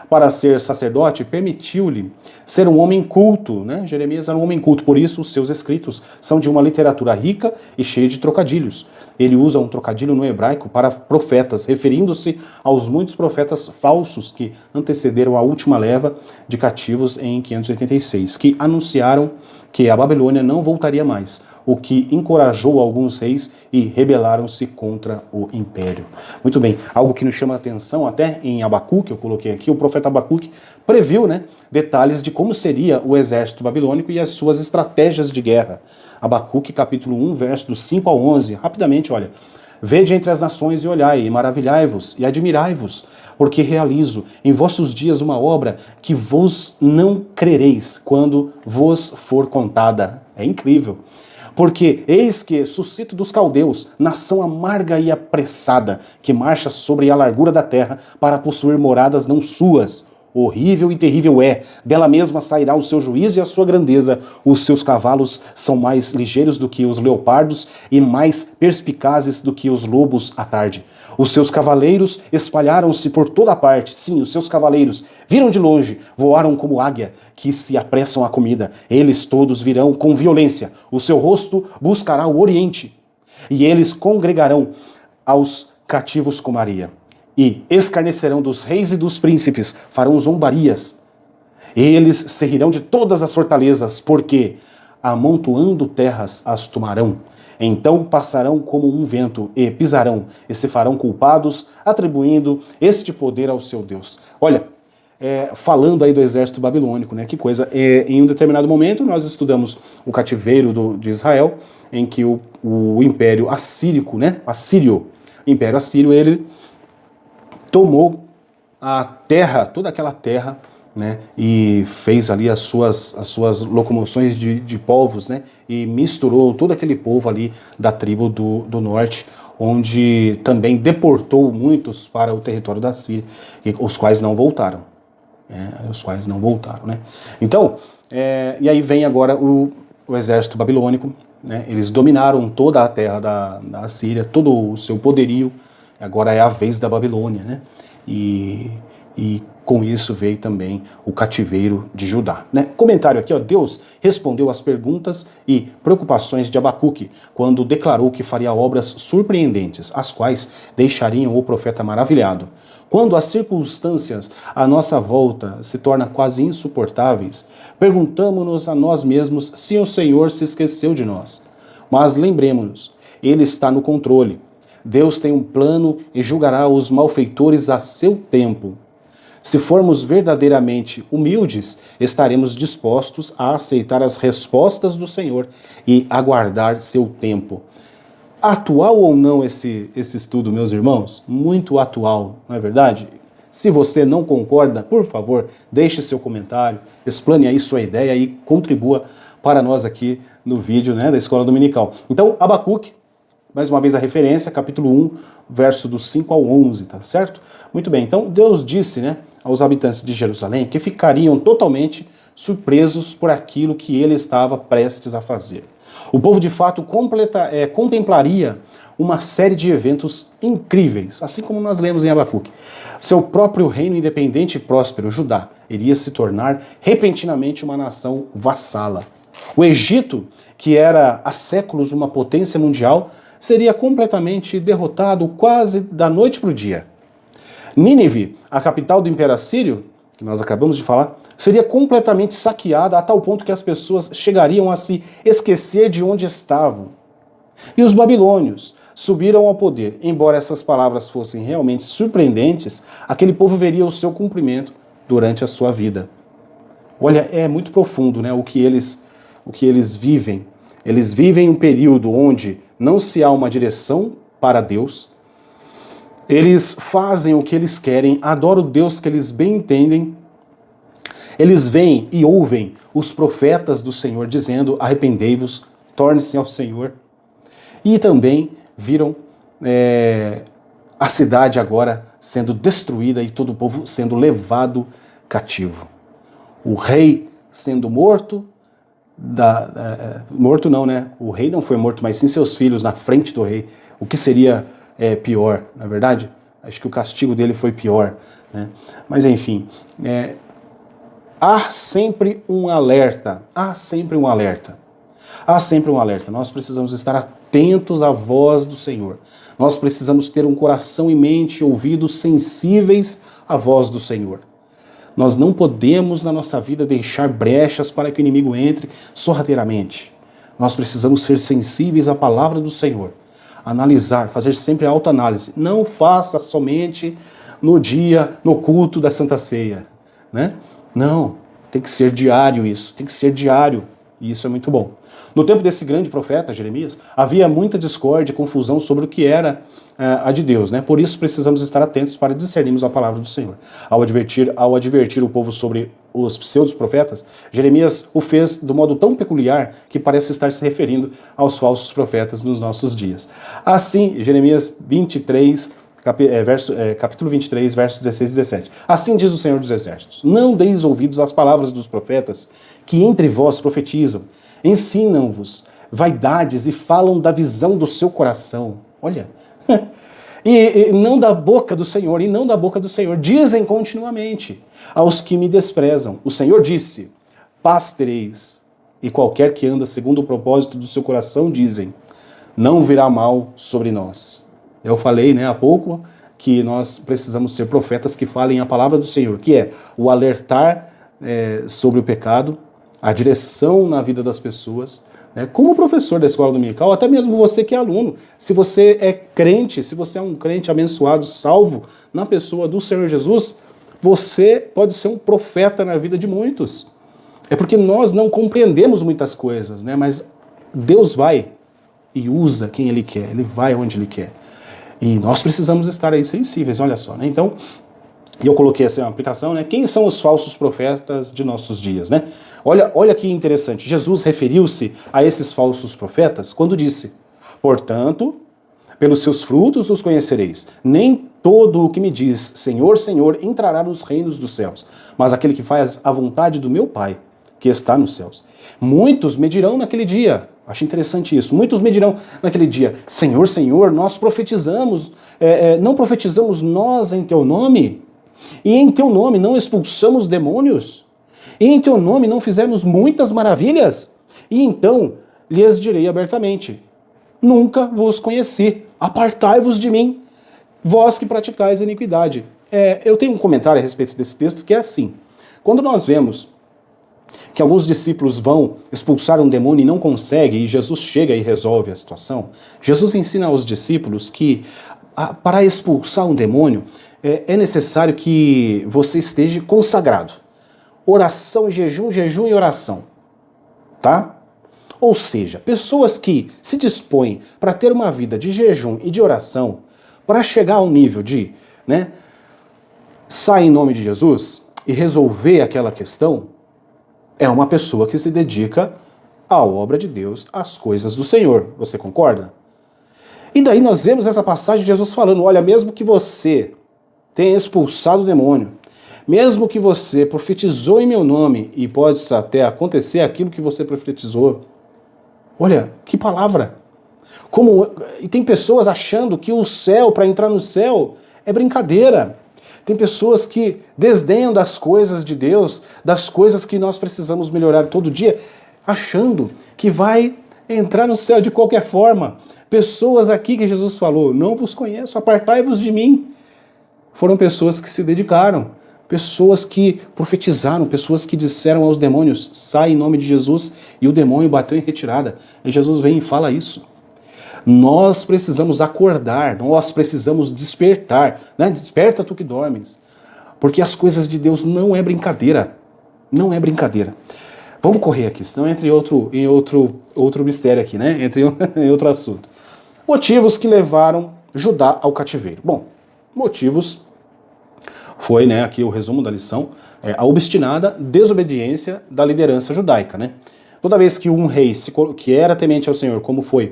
para ser sacerdote, permitiu-lhe ser um homem culto, né? Jeremias era um homem culto, por isso os seus escritos são de uma literatura rica e cheia de trocadilhos. Ele usa um trocadilho no hebraico para profetas, referindo-se aos muitos profetas falsos que antecederam a última leva de cativos em 586, que anunciaram que a Babilônia não voltaria mais, o que encorajou alguns reis e rebelaram-se contra o império. Muito bem, algo que nos chama a atenção até em Abacuque, eu coloquei aqui, o profeta Abacuque previu, né, detalhes de como seria o exército babilônico e as suas estratégias de guerra. Abacuque, capítulo 1, verso do 5 ao 11, rapidamente, olha. Vede entre as nações e olhai, e maravilhai-vos, e admirai-vos, porque realizo em vossos dias uma obra que vos não crereis quando vos for contada. É incrível. Porque eis que suscito dos caldeus nação amarga e apressada, que marcha sobre a largura da terra para possuir moradas não suas. Horrível e terrível é, dela mesma sairá o seu juízo e a sua grandeza. Os seus cavalos são mais ligeiros do que os leopardos e mais perspicazes do que os lobos à tarde. Os seus cavaleiros espalharam-se por toda parte. Sim, os seus cavaleiros viram de longe, voaram como águia, que se apressam à comida. Eles todos virão com violência. O seu rosto buscará o oriente. E eles congregarão aos cativos com Maria. E escarnecerão dos reis e dos príncipes, farão zombarias. Eles se rirão de todas as fortalezas, porque, amontoando terras, as tomarão. Então passarão como um vento, e pisarão, e se farão culpados, atribuindo este poder ao seu Deus. Olha, falando aí do exército babilônico, né? Que coisa. Em um determinado momento, nós estudamos o cativeiro de Israel, em que o império assírico, né? Assírio, Império Assírio, ele tomou a terra, toda aquela terra, né, e fez ali as suas locomoções de povos, né, e misturou todo aquele povo ali da tribo do norte, onde também deportou muitos para o território da Síria, os quais não voltaram. Né? Então, e aí vem agora o exército babilônico, né? Eles dominaram toda a terra da Síria, todo o seu poderio, agora é a vez da Babilônia, né? E com isso veio também o cativeiro de Judá, né? Comentário aqui, ó, Deus respondeu às perguntas e preocupações de Abacuque quando declarou que faria obras surpreendentes, as quais deixariam o profeta maravilhado. Quando as circunstâncias à nossa volta se tornam quase insuportáveis, perguntamos-nos a nós mesmos se o Senhor se esqueceu de nós. Mas lembremos-nos, Ele está no controle. Deus tem um plano e julgará os malfeitores a seu tempo. Se formos verdadeiramente humildes, estaremos dispostos a aceitar as respostas do Senhor e aguardar seu tempo. Atual ou não esse estudo, meus irmãos? Muito atual, não é verdade? Se você não concorda, por favor, deixe seu comentário, explane aí sua ideia e contribua para nós aqui no vídeo, né, da Escola Dominical. Então, Abacuque, mais uma vez a referência, capítulo 1, verso do 5 ao 11, tá certo? Muito bem, então Deus disse, né, aos habitantes de Jerusalém que ficariam totalmente surpresos por aquilo que ele estava prestes a fazer. O povo de fato contemplaria uma série de eventos incríveis, assim como nós lemos em Abacuque. Seu próprio reino independente e próspero, Judá, iria se tornar repentinamente uma nação vassala. O Egito, que era há séculos uma potência mundial, seria completamente derrotado quase da noite para o dia. Nínive, a capital do Império Assírio, que nós acabamos de falar, seria completamente saqueada a tal ponto que as pessoas chegariam a se esquecer de onde estavam. E os babilônios subiram ao poder. Embora essas palavras fossem realmente surpreendentes, aquele povo veria o seu cumprimento durante a sua vida. Olha, é muito profundo, né, o que eles vivem. Eles vivem um período onde não se há uma direção para Deus. Eles fazem o que eles querem, adoram o Deus que eles bem entendem. Eles veem e ouvem os profetas do Senhor dizendo: arrependei-vos, torne-se ao Senhor. E também viram a cidade agora sendo destruída e todo o povo sendo levado cativo. O rei sendo morto, morto não, né? O rei não foi morto, mas sim seus filhos na frente do rei. O que seria pior, na verdade? Acho que o castigo dele foi pior, né? Mas enfim, há sempre um alerta, há sempre um alerta. Há sempre um alerta. Nós precisamos estar atentos à voz do Senhor. Nós precisamos ter um coração e mente e ouvidos sensíveis à voz do Senhor. Nós não podemos, na nossa vida, deixar brechas para que o inimigo entre sorrateiramente. Nós precisamos ser sensíveis à palavra do Senhor. Analisar, fazer sempre a autoanálise. Não faça somente no dia, no culto da Santa Ceia, né? Não, tem que ser diário isso, tem que ser diário. E isso é muito bom. No tempo desse grande profeta, Jeremias, havia muita discórdia e confusão sobre o que era a de Deus, né? Por isso precisamos estar atentos para discernirmos a palavra do Senhor. Ao advertir o povo sobre os pseudos-profetas, Jeremias o fez do modo tão peculiar que parece estar se referindo aos falsos profetas nos nossos dias. Assim, Jeremias 23, capítulo 23, versos 16 e 17. Assim diz o Senhor dos Exércitos: não deis ouvidos às palavras dos profetas que entre vós profetizam, ensinam-vos vaidades e falam da visão do seu coração. Olha, e não da boca do Senhor, e não da boca do Senhor. Dizem continuamente aos que me desprezam. O Senhor disse: paz tereis. E qualquer que anda segundo o propósito do seu coração, dizem: não virá mal sobre nós. Eu falei, né, há pouco, que nós precisamos ser profetas que falem a palavra do Senhor, que é o alertar sobre o pecado, a direção na vida das pessoas, né? Como professor da escola dominical, até mesmo você que é aluno, se você é crente, se você é um crente abençoado, salvo na pessoa do Senhor Jesus, você pode ser um profeta na vida de muitos. É porque nós não compreendemos muitas coisas, né? Mas Deus vai e usa quem Ele quer, Ele vai onde Ele quer. E nós precisamos estar aí sensíveis, olha só, né? Então, e eu coloquei essa aplicação, né? Quem são os falsos profetas de nossos dias, né? Olha que interessante. Jesus referiu-se a esses falsos profetas quando disse: portanto, pelos seus frutos os conhecereis. Nem todo o que me diz Senhor, Senhor entrará nos reinos dos céus, mas aquele que faz a vontade do meu Pai, que está nos céus. Muitos me dirão naquele dia, acho interessante isso, muitos me dirão naquele dia: Senhor, Senhor, nós profetizamos, não profetizamos nós em teu nome? E em teu nome não expulsamos demônios? E em teu nome não fizemos muitas maravilhas? E então lhes direi abertamente: nunca vos conheci, apartai-vos de mim, vós que praticais a iniquidade. Eu tenho um comentário a respeito desse texto que é assim: quando nós vemos que alguns discípulos vão expulsar um demônio e não conseguem, e Jesus chega e resolve a situação, Jesus ensina aos discípulos que para expulsar um demônio é necessário que você esteja consagrado. Oração, jejum e oração. Tá? Ou seja, pessoas que se dispõem para ter uma vida de jejum e de oração, para chegar ao nível de, sair em nome de Jesus e resolver aquela questão, é uma pessoa que se dedica à obra de Deus, às coisas do Senhor. Você concorda? E daí nós vemos essa passagem de Jesus falando: olha, mesmo que você tenha expulsado o demônio, mesmo que você profetizou em meu nome, e pode até acontecer aquilo que você profetizou, olha, que palavra! E tem pessoas achando que o céu, para entrar no céu, é brincadeira. Tem pessoas que desdenham das coisas de Deus, das coisas que nós precisamos melhorar todo dia, achando que vai entrar no céu de qualquer forma. Pessoas aqui que Jesus falou: não vos conheço, apartai-vos de mim. Foram pessoas que se dedicaram, pessoas que profetizaram, pessoas que disseram aos demônios: sai em nome de Jesus, e o demônio bateu em retirada. E Jesus vem e fala isso. Nós precisamos acordar, nós precisamos despertar, né? Desperta tu que dormes, porque as coisas de Deus não é brincadeira, não é brincadeira. Vamos correr aqui, senão entra em outro mistério aqui, né? Entra em outro assunto. Motivos que levaram Judá ao cativeiro. Bom, motivos foi, aqui o resumo da lição, a obstinada desobediência da liderança judaica, né? Toda vez que um rei que era temente ao Senhor, como foi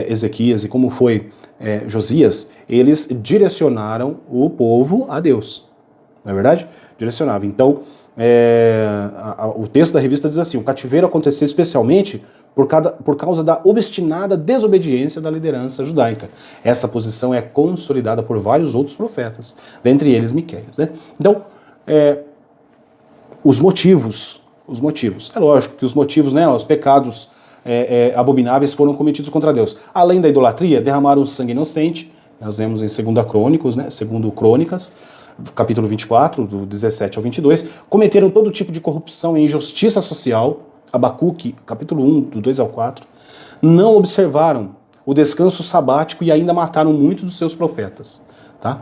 Ezequias e como foi Josias, eles direcionaram o povo a Deus. Não é verdade? Direcionavam. Então, o texto da revista diz assim: o cativeiro aconteceu especialmente por causa da obstinada desobediência da liderança judaica. Essa posição é consolidada por vários outros profetas, dentre eles Miqueias, né? Então, os motivos. É lógico que os motivos, os pecados abomináveis foram cometidos contra Deus. Além da idolatria, derramaram sangue inocente. Nós vemos em 2 Crônicos, 2 Crônicas, capítulo 24, do 17 ao 22. Cometeram todo tipo de corrupção e injustiça social. Abacuque, capítulo 1, do 2 ao 4. Não observaram o descanso sabático e ainda mataram muitos dos seus profetas. Tá?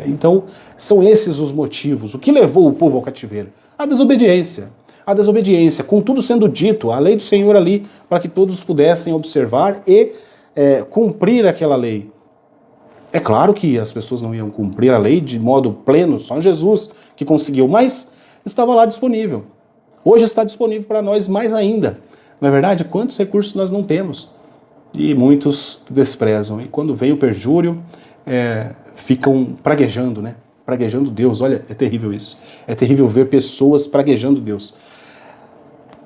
Então, são esses os motivos. O que levou o povo ao cativeiro? A desobediência. A desobediência, com tudo sendo dito, a lei do Senhor ali, para que todos pudessem observar e cumprir aquela lei. É claro que as pessoas não iam cumprir a lei de modo pleno, só Jesus que conseguiu, mas estava lá disponível. Hoje está disponível para nós mais ainda. Não é verdade? Quantos recursos nós não temos? E muitos desprezam. E quando vem o perjúrio, ficam praguejando, praguejando Deus. Olha, é terrível isso. É terrível ver pessoas praguejando Deus.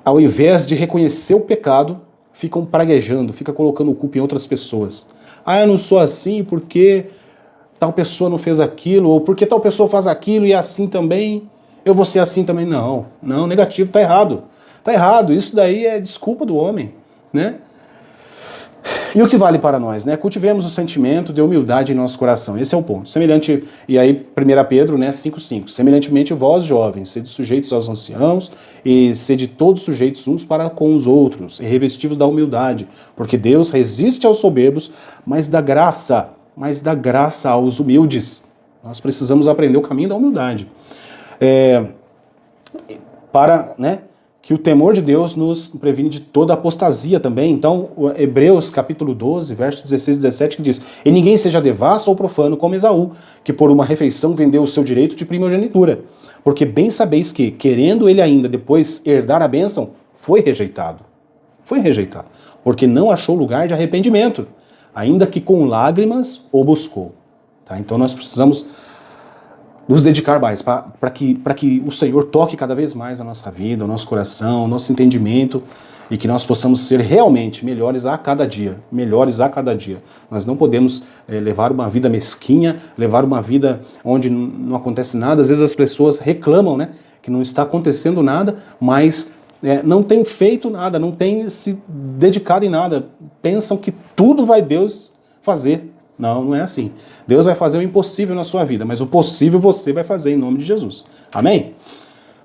Ao invés de reconhecer o pecado, ficam praguejando, ficam colocando o culpa em outras pessoas. Eu não sou assim porque tal pessoa não fez aquilo, ou porque tal pessoa faz aquilo e é assim também, eu vou ser assim também. Não, negativo, tá errado. Tá errado, isso daí é desculpa do homem, né? E o que vale para nós, Cultivemos o sentimento de humildade em nosso coração. Esse é o ponto. Semelhante, e aí 1 Pedro, 5:5. Semelhantemente vós, jovens, sede sujeitos aos anciãos e sede todos sujeitos uns para com os outros, e revestivos da humildade, porque Deus resiste aos soberbos, mas dá graça aos humildes. Nós precisamos aprender o caminho da humildade. que o temor de Deus nos previne de toda apostasia também. Então, Hebreus capítulo 12, versos 16 e 17, que diz: E ninguém seja devasso ou profano como Esaú, que por uma refeição vendeu o seu direito de primogenitura. Porque bem sabeis que, querendo ele ainda depois herdar a bênção, foi rejeitado. Foi rejeitado, porque não achou lugar de arrependimento, ainda que com lágrimas o buscou. Tá? Então nós precisamos nos dedicar mais para que o Senhor toque cada vez mais a nossa vida, o nosso coração, o nosso entendimento, e que nós possamos ser realmente melhores a cada dia, melhores a cada dia. Nós não podemos levar uma vida mesquinha, levar uma vida onde não acontece nada. Às vezes as pessoas reclamam, né, que não está acontecendo nada, mas não tem feito nada, não tem se dedicado em nada. Pensam que tudo vai Deus fazer. Não, não é assim. Deus vai fazer o impossível na sua vida, mas o possível você vai fazer em nome de Jesus. Amém?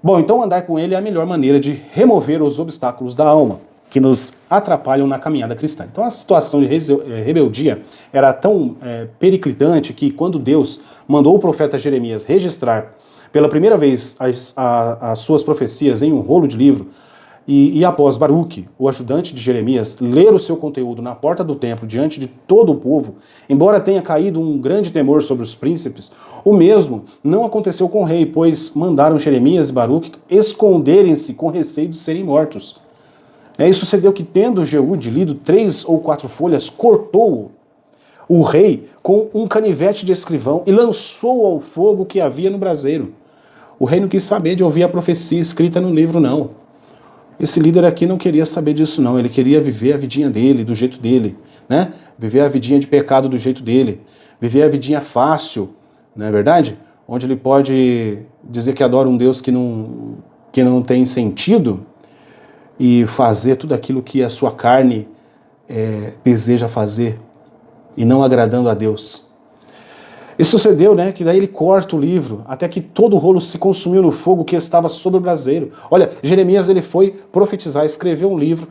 Bom, então andar com ele é a melhor maneira de remover os obstáculos da alma, que nos atrapalham na caminhada cristã. Então a situação de rebeldia era tão periclitante que quando Deus mandou o profeta Jeremias registrar pela primeira vez as suas profecias em um rolo de livro, e após Baruque, o ajudante de Jeremias, ler o seu conteúdo na porta do templo diante de todo o povo, embora tenha caído um grande temor sobre os príncipes, o mesmo não aconteceu com o rei, pois mandaram Jeremias e Baruque esconderem-se com receio de serem mortos. E sucedeu que, tendo Jeúde lido 3 ou 4 folhas, cortou o rei com um canivete de escrivão e lançou ao fogo que havia no braseiro. O rei não quis saber de ouvir a profecia escrita no livro, não. Esse líder aqui não queria saber disso, não. Ele queria viver a vidinha dele, do jeito dele, né? Viver a vidinha de pecado do jeito dele. Viver a vidinha fácil, não é verdade? Onde ele pode dizer que adora um Deus que não tem sentido e fazer tudo aquilo que a sua carne deseja fazer e não agradando a Deus. E sucedeu, né, que daí ele corta o livro, até que todo o rolo se consumiu no fogo que estava sobre o braseiro. Olha, Jeremias ele foi profetizar, escreveu um livro,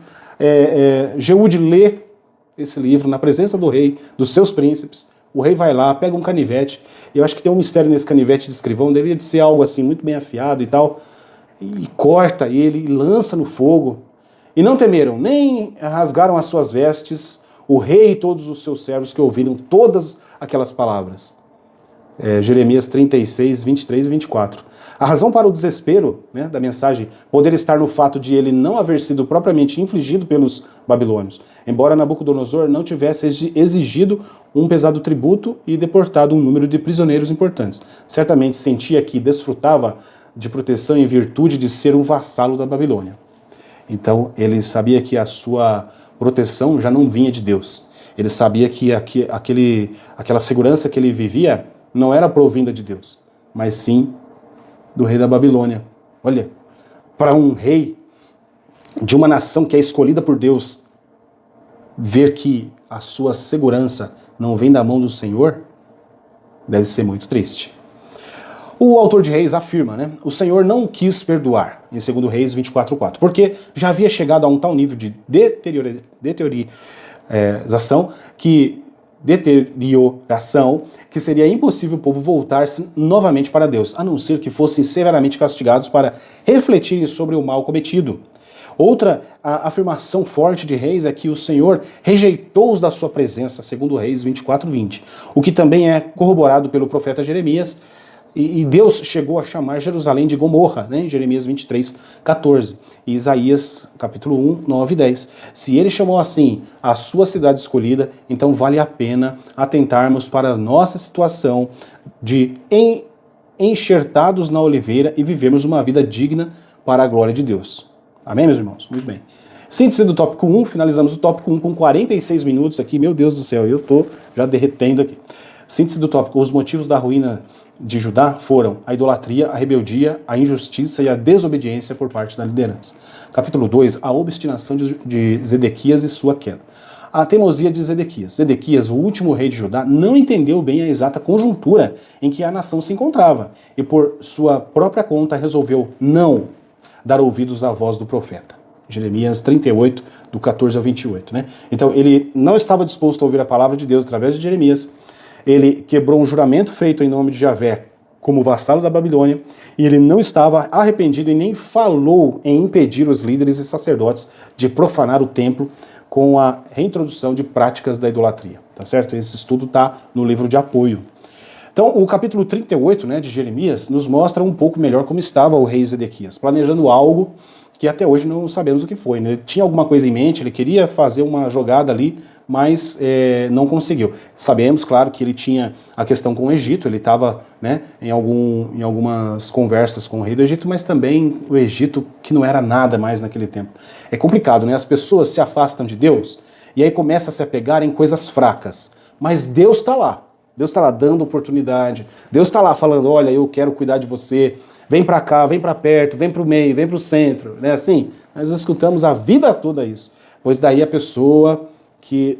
Jeúde lê esse livro na presença do rei, dos seus príncipes. O rei vai lá, pega um canivete, e eu acho que tem um mistério nesse canivete de escrivão, devia de ser algo assim, muito bem afiado e tal, e corta ele, e lança no fogo. E não temeram, nem rasgaram as suas vestes, o rei e todos os seus servos que ouviram todas aquelas palavras. Jeremias 36, 23 e 24. A razão para o desespero, né, da mensagem poder estar no fato de ele não haver sido propriamente infligido pelos babilônios, embora Nabucodonosor não tivesse exigido um pesado tributo e deportado um número de prisioneiros importantes. Certamente sentia que desfrutava de proteção em virtude de ser um vassalo da Babilônia. Então ele sabia que a sua proteção já não vinha de Deus. Ele sabia que aquela segurança que ele vivia não era provinda de Deus, mas sim do rei da Babilônia. Olha, para um rei de uma nação que é escolhida por Deus, ver que a sua segurança não vem da mão do Senhor, deve ser muito triste. O autor de Reis afirma, né? O Senhor não quis perdoar, em 2 Reis 24:4, porque já havia chegado a um tal nível de deterioração que seria impossível o povo voltar-se novamente para Deus, a não ser que fossem severamente castigados para refletirem sobre o mal cometido. Outra afirmação forte de Reis é que o Senhor rejeitou-os da sua presença, segundo Reis 24:20, o que também é corroborado pelo profeta Jeremias, e Deus chegou a chamar Jerusalém de Gomorra, né, em Jeremias 23:14, e Isaías capítulo 1, 9 e 10. Se ele chamou assim a sua cidade escolhida, então vale a pena atentarmos para a nossa situação de enxertados na oliveira e vivermos uma vida digna para a glória de Deus. Amém, meus irmãos? Muito bem. Síntese do tópico 1, finalizamos o tópico 1 com 46 minutos aqui, meu Deus do céu, eu tô já derretendo aqui. Síntese do tópico: os motivos da ruína de Judá foram a idolatria, a rebeldia, a injustiça e a desobediência por parte da liderança. Capítulo 2, a obstinação de Zedequias e sua queda. A teimosia de Zedequias. Zedequias, o último rei de Judá, não entendeu bem a exata conjuntura em que a nação se encontrava e por sua própria conta resolveu não dar ouvidos à voz do profeta. Jeremias 38, do 14 ao 28. Né? Então ele não estava disposto a ouvir a palavra de Deus através de Jeremias. Ele quebrou um juramento feito em nome de Javé como vassalo da Babilônia, e ele não estava arrependido e nem falou em impedir os líderes e sacerdotes de profanar o templo com a reintrodução de práticas da idolatria, tá certo? Esse estudo está no livro de apoio. Então, o capítulo 38, né, de Jeremias, nos mostra um pouco melhor como estava o rei Zedequias, planejando algo que até hoje não sabemos o que foi, né? Ele tinha alguma coisa em mente, ele queria fazer uma jogada ali, mas não conseguiu. Sabemos, claro, que ele tinha a questão com o Egito, ele estava, né, em algumas conversas com o rei do Egito, mas também o Egito, que não era nada mais naquele tempo. É complicado, né? As pessoas se afastam de Deus e aí começam a se apegar em coisas fracas, mas Deus está lá. Deus está lá dando oportunidade, Deus está lá falando, olha, eu quero cuidar de você, vem para cá, vem para perto, vem para o meio, vem para o centro, né? Assim, nós escutamos a vida toda isso, pois daí a pessoa que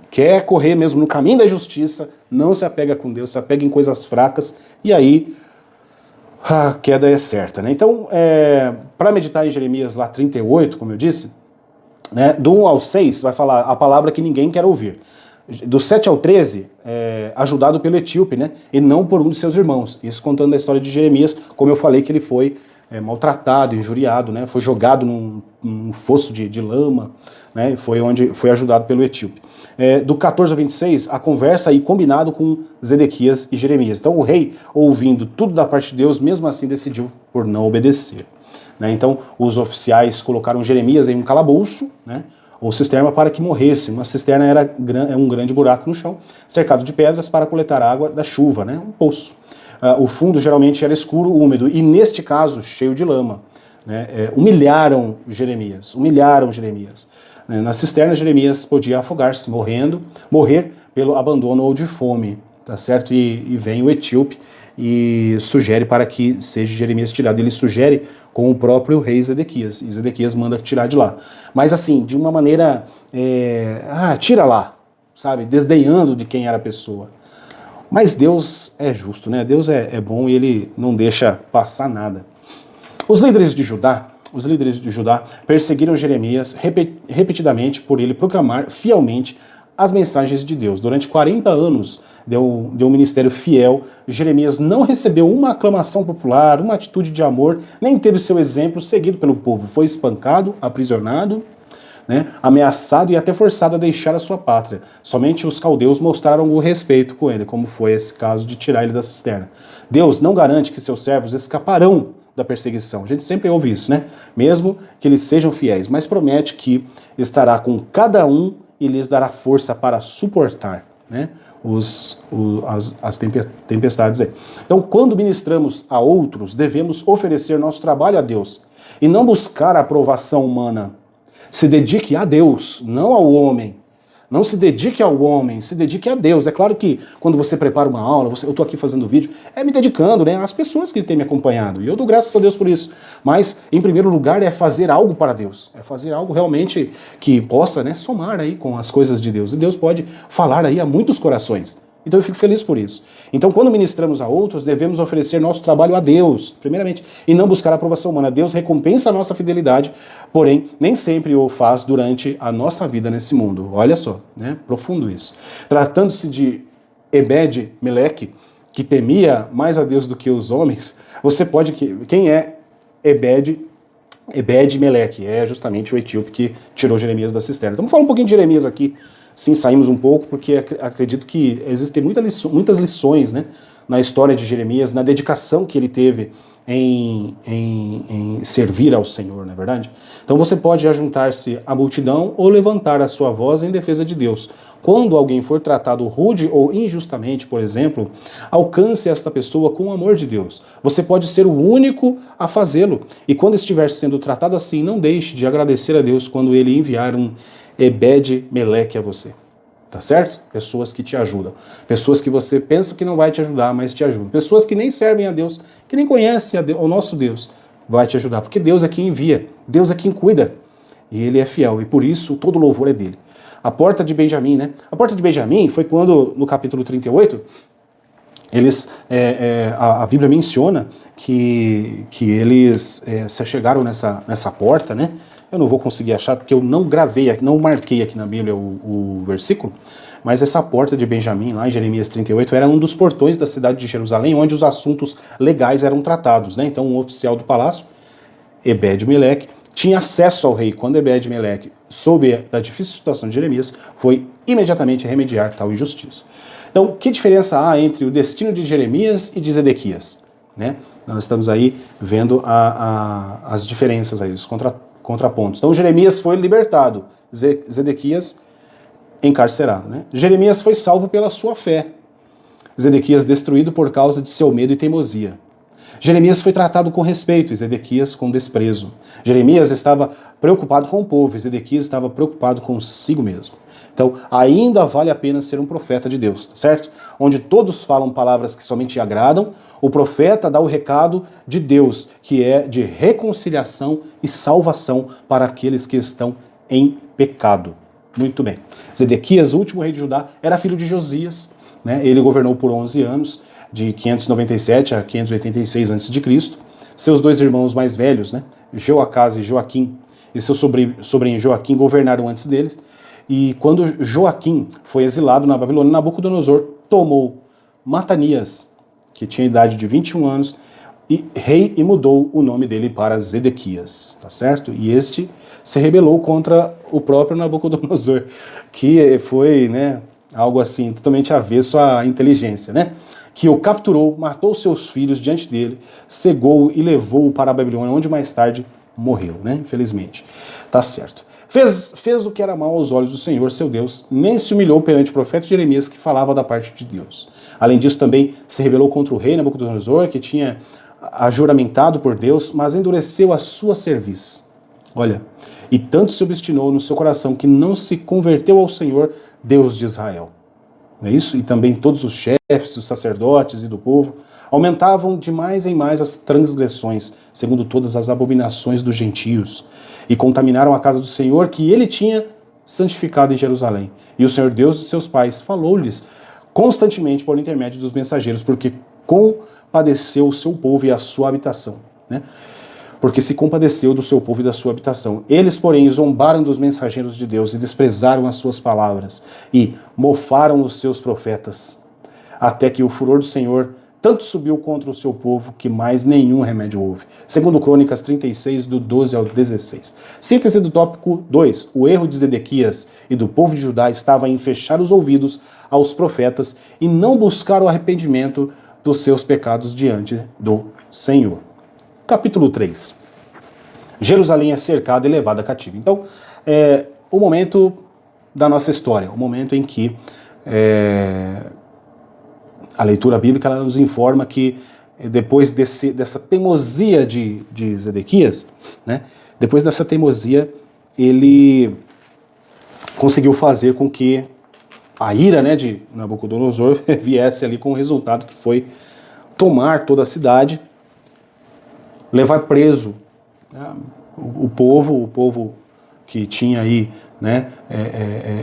quer correr mesmo no caminho da justiça, não se apega com Deus, se apega em coisas fracas, e aí a queda é certa, né? Então, para meditar em Jeremias lá 38, como eu disse, né, do 1 ao 6 vai falar a palavra que ninguém quer ouvir. Do 7 ao 13, ajudado pelo etíope, né? E não por um de seus irmãos. Isso contando a história de Jeremias, como eu falei, que ele foi maltratado, injuriado, né? Foi jogado num fosso de lama, né? Foi ajudado pelo etíope. Do 14 ao 26, a conversa aí combinado com Zedequias e Jeremias. Então o rei, ouvindo tudo da parte de Deus, mesmo assim decidiu por não obedecer, né? Então os oficiais colocaram Jeremias em um calabouço, né? Ou cisterna para que morresse. Uma cisterna era um grande buraco no chão, cercado de pedras para coletar água da chuva, né? Um poço. O fundo geralmente era escuro, úmido, e neste caso, cheio de lama, né? Humilharam Jeremias. Na cisterna, Jeremias podia afogar-se, morrer pelo abandono ou de fome, tá certo? E vem o etíope e sugere para que seja Jeremias tirado. Ele sugere com o próprio rei Zedequias, e Zedequias manda tirar de lá. Mas assim, de uma maneira, tira lá, sabe? Desdenhando de quem era a pessoa. Mas Deus é justo, né? Deus é bom e ele não deixa passar nada. Os líderes de Judá perseguiram Jeremias repetidamente por ele proclamar fielmente as mensagens de Deus. Durante 40 anos deu um ministério fiel. Jeremias não recebeu uma aclamação popular, uma atitude de amor, nem teve seu exemplo seguido pelo povo. Foi espancado, aprisionado, né, ameaçado e até forçado a deixar a sua pátria. Somente os caldeus mostraram o respeito com ele, como foi esse caso de tirar ele da cisterna. Deus não garante que seus servos escaparão da perseguição. A gente sempre ouve isso, né? Mesmo que eles sejam fiéis, mas promete que estará com cada um e lhes dará força para suportar, né, as tempestades aí. Então, quando ministramos a outros, devemos oferecer nosso trabalho a Deus e não buscar a aprovação humana. Se dedique a Deus, não ao homem. Não se dedique ao homem, se dedique a Deus. É claro que quando você prepara uma aula, eu estou aqui fazendo vídeo, me dedicando, né, às pessoas que têm me acompanhado. E eu dou graças a Deus por isso. Mas, em primeiro lugar, é fazer algo para Deus. É fazer algo realmente que possa, né, somar aí com as coisas de Deus. E Deus pode falar aí a muitos corações. Então eu fico feliz por isso. Então quando ministramos a outros, devemos oferecer nosso trabalho a Deus, primeiramente, e não buscar a aprovação humana. Deus recompensa a nossa fidelidade, porém, nem sempre o faz durante a nossa vida nesse mundo. Olha só, né? Profundo isso. Tratando-se de Ebed-Meleque, que temia mais a Deus do que os homens, você pode... Quem é Ebed-Meleque? É justamente o etíope que tirou Jeremias da cisterna. Então vamos falar um pouquinho de Jeremias aqui. Sim, saímos um pouco, porque acredito que existem muitas lições, né, na história de Jeremias, na dedicação que ele teve em servir ao Senhor, não é verdade? Então você pode ajuntar-se à multidão ou levantar a sua voz em defesa de Deus. Quando alguém for tratado rude ou injustamente, por exemplo, alcance esta pessoa com o amor de Deus. Você pode ser o único a fazê-lo. E quando estiver sendo tratado assim, não deixe de agradecer a Deus quando ele enviar um Ebed-Meleque a você, tá certo? Pessoas que te ajudam, pessoas que você pensa que não vai te ajudar, mas te ajudam, pessoas que nem servem a Deus, que nem conhecem o nosso Deus, vai te ajudar, porque Deus é quem envia, Deus é quem cuida, e Ele é fiel, e por isso todo louvor é dele. A porta de Benjamim, né? A porta de Benjamim foi quando, no capítulo 38, a Bíblia menciona que eles se chegaram nessa porta, né? Eu não vou conseguir achar porque eu não gravei, não marquei aqui na Bíblia o versículo, Mas essa porta de Benjamim, lá em Jeremias 38, era um dos portões da cidade de Jerusalém, onde os assuntos legais eram tratados, né? Então, um oficial do palácio, Ebed-Meleque, tinha acesso ao rei. Quando Ebed-Meleque soube da difícil situação de Jeremias, foi imediatamente remediar tal injustiça. Então, que diferença há entre o destino de Jeremias e de Zedequias? Né? Nós estamos aí vendo as diferenças, aí, os contrapontos. Então, Jeremias foi libertado, Zedequias encarcerado. Né? Jeremias foi salvo pela sua fé, Zedequias destruído por causa de seu medo e teimosia. Jeremias foi tratado com respeito e Zedequias com desprezo. Jeremias estava preocupado com o povo e Zedequias estava preocupado consigo mesmo. Então, ainda vale a pena ser um profeta de Deus, certo? Onde todos falam palavras que somente agradam, o profeta dá o recado de Deus, que é de reconciliação e salvação para aqueles que estão em pecado. Muito bem. Zedequias, o último rei de Judá, era filho de Josias, né? Ele governou por 11 anos, de 597 a 586 a.C. Seus dois irmãos mais velhos, né, Joacás e Joaquim, e seu sobrinho Joaquim governaram antes deles. E quando Joaquim foi exilado na Babilônia, Nabucodonosor tomou Matanias, que tinha idade de 21 anos, e mudou o nome dele para Zedequias, tá certo? E este se rebelou contra o próprio Nabucodonosor, que foi, né, algo assim, totalmente avesso à inteligência, né? Que o capturou, matou seus filhos diante dele, cegou e levou-o para a Babilônia, onde mais tarde morreu, né? Infelizmente. Tá certo. Fez o que era mal aos olhos do Senhor, seu Deus, nem se humilhou perante o profeta Jeremias, que falava da parte de Deus. Além disso, também se rebelou contra o rei Nabucodonosor, que tinha juramentado por Deus, mas endureceu a sua cerviz. Olha, e tanto se obstinou no seu coração que não se converteu ao Senhor, Deus de Israel. Não é isso? E também todos os chefes, os sacerdotes e do povo aumentavam de mais em mais as transgressões, segundo todas as abominações dos gentios, e contaminaram a casa do Senhor que ele tinha santificado em Jerusalém. E o Senhor Deus de seus pais falou-lhes constantemente por intermédio dos mensageiros, porque compadeceu o seu povo e a sua habitação, né? Porque se compadeceu do seu povo e da sua habitação. Eles, porém, zombaram dos mensageiros de Deus e desprezaram as suas palavras e mofaram os seus profetas, até que o furor do Senhor tanto subiu contra o seu povo que mais nenhum remédio houve. Segundo Crônicas 36, do 12 ao 16. Síntese do tópico 2. O erro de Zedequias e do povo de Judá estava em fechar os ouvidos aos profetas e não buscar o arrependimento dos seus pecados diante do Senhor. Capítulo 3. Jerusalém é cercada e levada cativa. Então, o momento da nossa história, o momento em que a leitura bíblica ela nos informa que depois dessa teimosia de Zedequias, né, depois dessa teimosia, ele conseguiu fazer com que a ira, né, de Nabucodonosor viesse ali com o resultado que foi tomar toda a cidade, levar preso, né, o povo que tinha aí, né,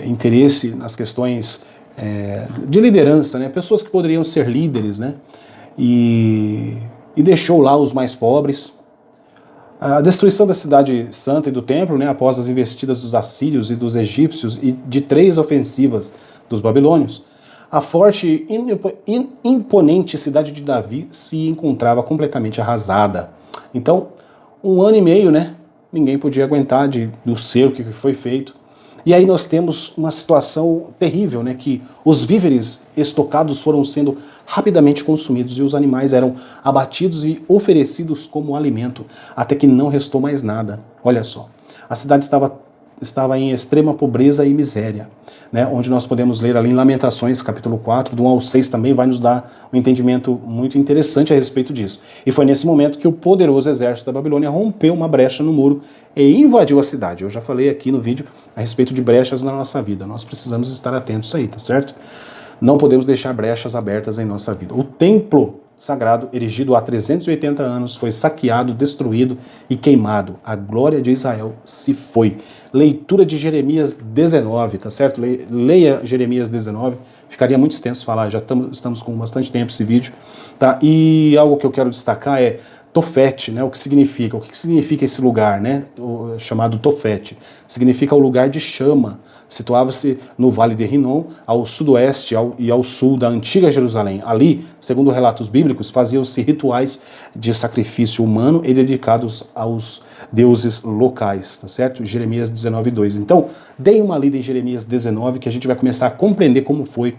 interesse nas questões de liderança, né, pessoas que poderiam ser líderes, né, e deixou lá os mais pobres. A destruição da cidade santa e do templo, né, após as investidas dos assírios e dos egípcios e de 3 ofensivas dos babilônios, a forte e imponente cidade de Davi se encontrava completamente arrasada. Então, 1 ano e meio, né, ninguém podia aguentar do cerco que foi feito. E aí nós temos uma situação terrível, né, que os víveres estocados foram sendo rapidamente consumidos e os animais eram abatidos e oferecidos como alimento, até que não restou mais nada. Olha só, a cidade estava em extrema pobreza e miséria, né, onde nós podemos ler ali em Lamentações, capítulo 4, do 1 ao 6, também vai nos dar um entendimento muito interessante a respeito disso. E foi nesse momento que o poderoso exército da Babilônia rompeu uma brecha no muro e invadiu a cidade. Eu já falei aqui no vídeo a respeito de brechas na nossa vida. Nós precisamos estar atentos aí, tá certo? Não podemos deixar brechas abertas em nossa vida. O templo sagrado, erigido há 380 anos, foi saqueado, destruído e queimado. A glória de Israel se foi. Leitura de Jeremias 19, tá certo? Leia Jeremias 19, ficaria muito extenso falar, já estamos com bastante tempo esse vídeo, tá? E algo que eu quero destacar é, Tofete, né? O que significa? O que significa esse lugar, né? Chamado Tofete. Significa o lugar de chama. Situava-se no Vale de Rinom, ao sudoeste e ao sul da antiga Jerusalém. Ali, segundo relatos bíblicos, faziam-se rituais de sacrifício humano e dedicados aos deuses locais, tá certo? Jeremias 19:2. Então, deem uma lida em Jeremias 19 que a gente vai começar a compreender como foi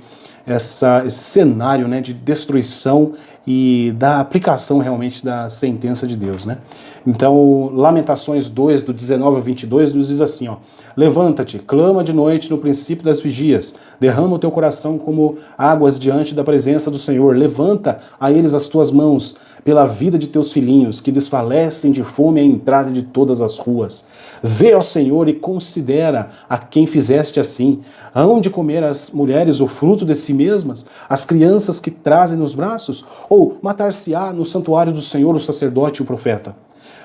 esse cenário, né, de destruição e da aplicação realmente da sentença de Deus, né? Então, Lamentações 2, do 19 ao 22, nos diz assim, ó: levanta-te, clama de noite no princípio das vigias, derrama o teu coração como águas diante da presença do Senhor, levanta a eles as tuas mãos, pela vida de teus filhinhos, que desfalecem de fome à entrada de todas as ruas. Vê, ó Senhor, e considera a quem fizeste assim. Hão de comer as mulheres o fruto de si mesmas, as crianças que trazem nos braços? Ou matar-se-á no santuário do Senhor o sacerdote e o profeta?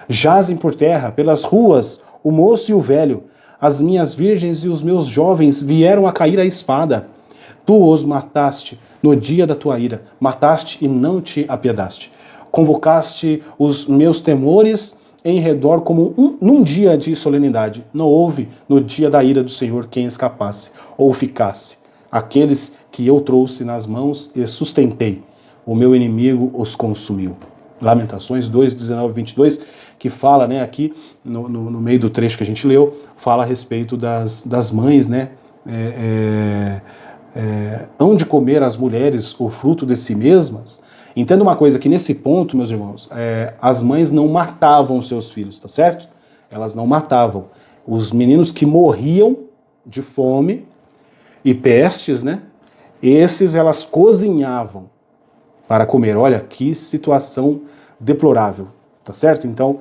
Jazem por terra, pelas ruas, o moço e o velho. As minhas virgens e os meus jovens vieram a cair à espada. Tu os mataste no dia da tua ira, mataste e não te apiedaste. Convocaste os meus temores em redor como num dia de solenidade. Não houve no dia da ira do Senhor quem escapasse ou ficasse. Aqueles que eu trouxe nas mãos e sustentei, o meu inimigo os consumiu. Lamentações 2, 19 e 22, que fala, né, aqui no meio do trecho que a gente leu, fala a respeito das mães, né, hão de comer as mulheres o fruto de si mesmas. Entenda uma coisa, que nesse ponto, meus irmãos, as mães não matavam seus filhos, tá certo? Elas não matavam. Os meninos que morriam de fome e pestes, né, esses elas cozinhavam para comer. Olha, que situação deplorável, tá certo? Então,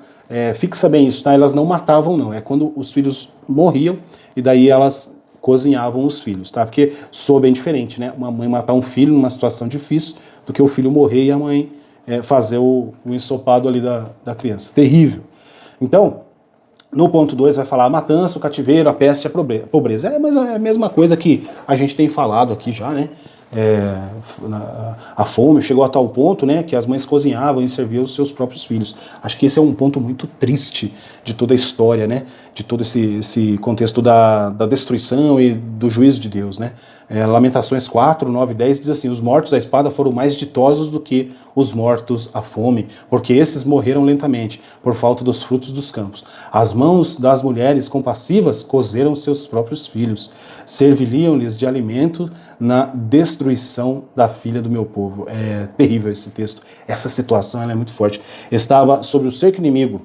fixa bem isso, tá? Elas não matavam, não. É quando os filhos morriam e daí elas cozinhavam os filhos, tá? Porque soa bem diferente, né? Uma mãe matar um filho numa situação difícil do que o filho morrer e a mãe fazer o ensopado ali da criança. Terrível. Então, no ponto 2 vai falar a matança, o cativeiro, a peste e a pobreza. Mas é a mesma coisa que a gente tem falado aqui já, né? A fome chegou a tal ponto, né, que as mães cozinhavam e serviam os seus próprios filhos. Acho que esse é um ponto muito triste de toda a história, né, de todo esse contexto da destruição e do juízo de Deus, né. Lamentações 4, 9 e 10 diz assim: os mortos à espada foram mais ditosos do que os mortos à fome, porque esses morreram lentamente, por falta dos frutos dos campos. As mãos das mulheres compassivas cozeram seus próprios filhos, serviliam-lhes de alimento na destruição da filha do meu povo. É terrível esse texto. Essa situação ela é muito forte. Estava sobre o cerco inimigo.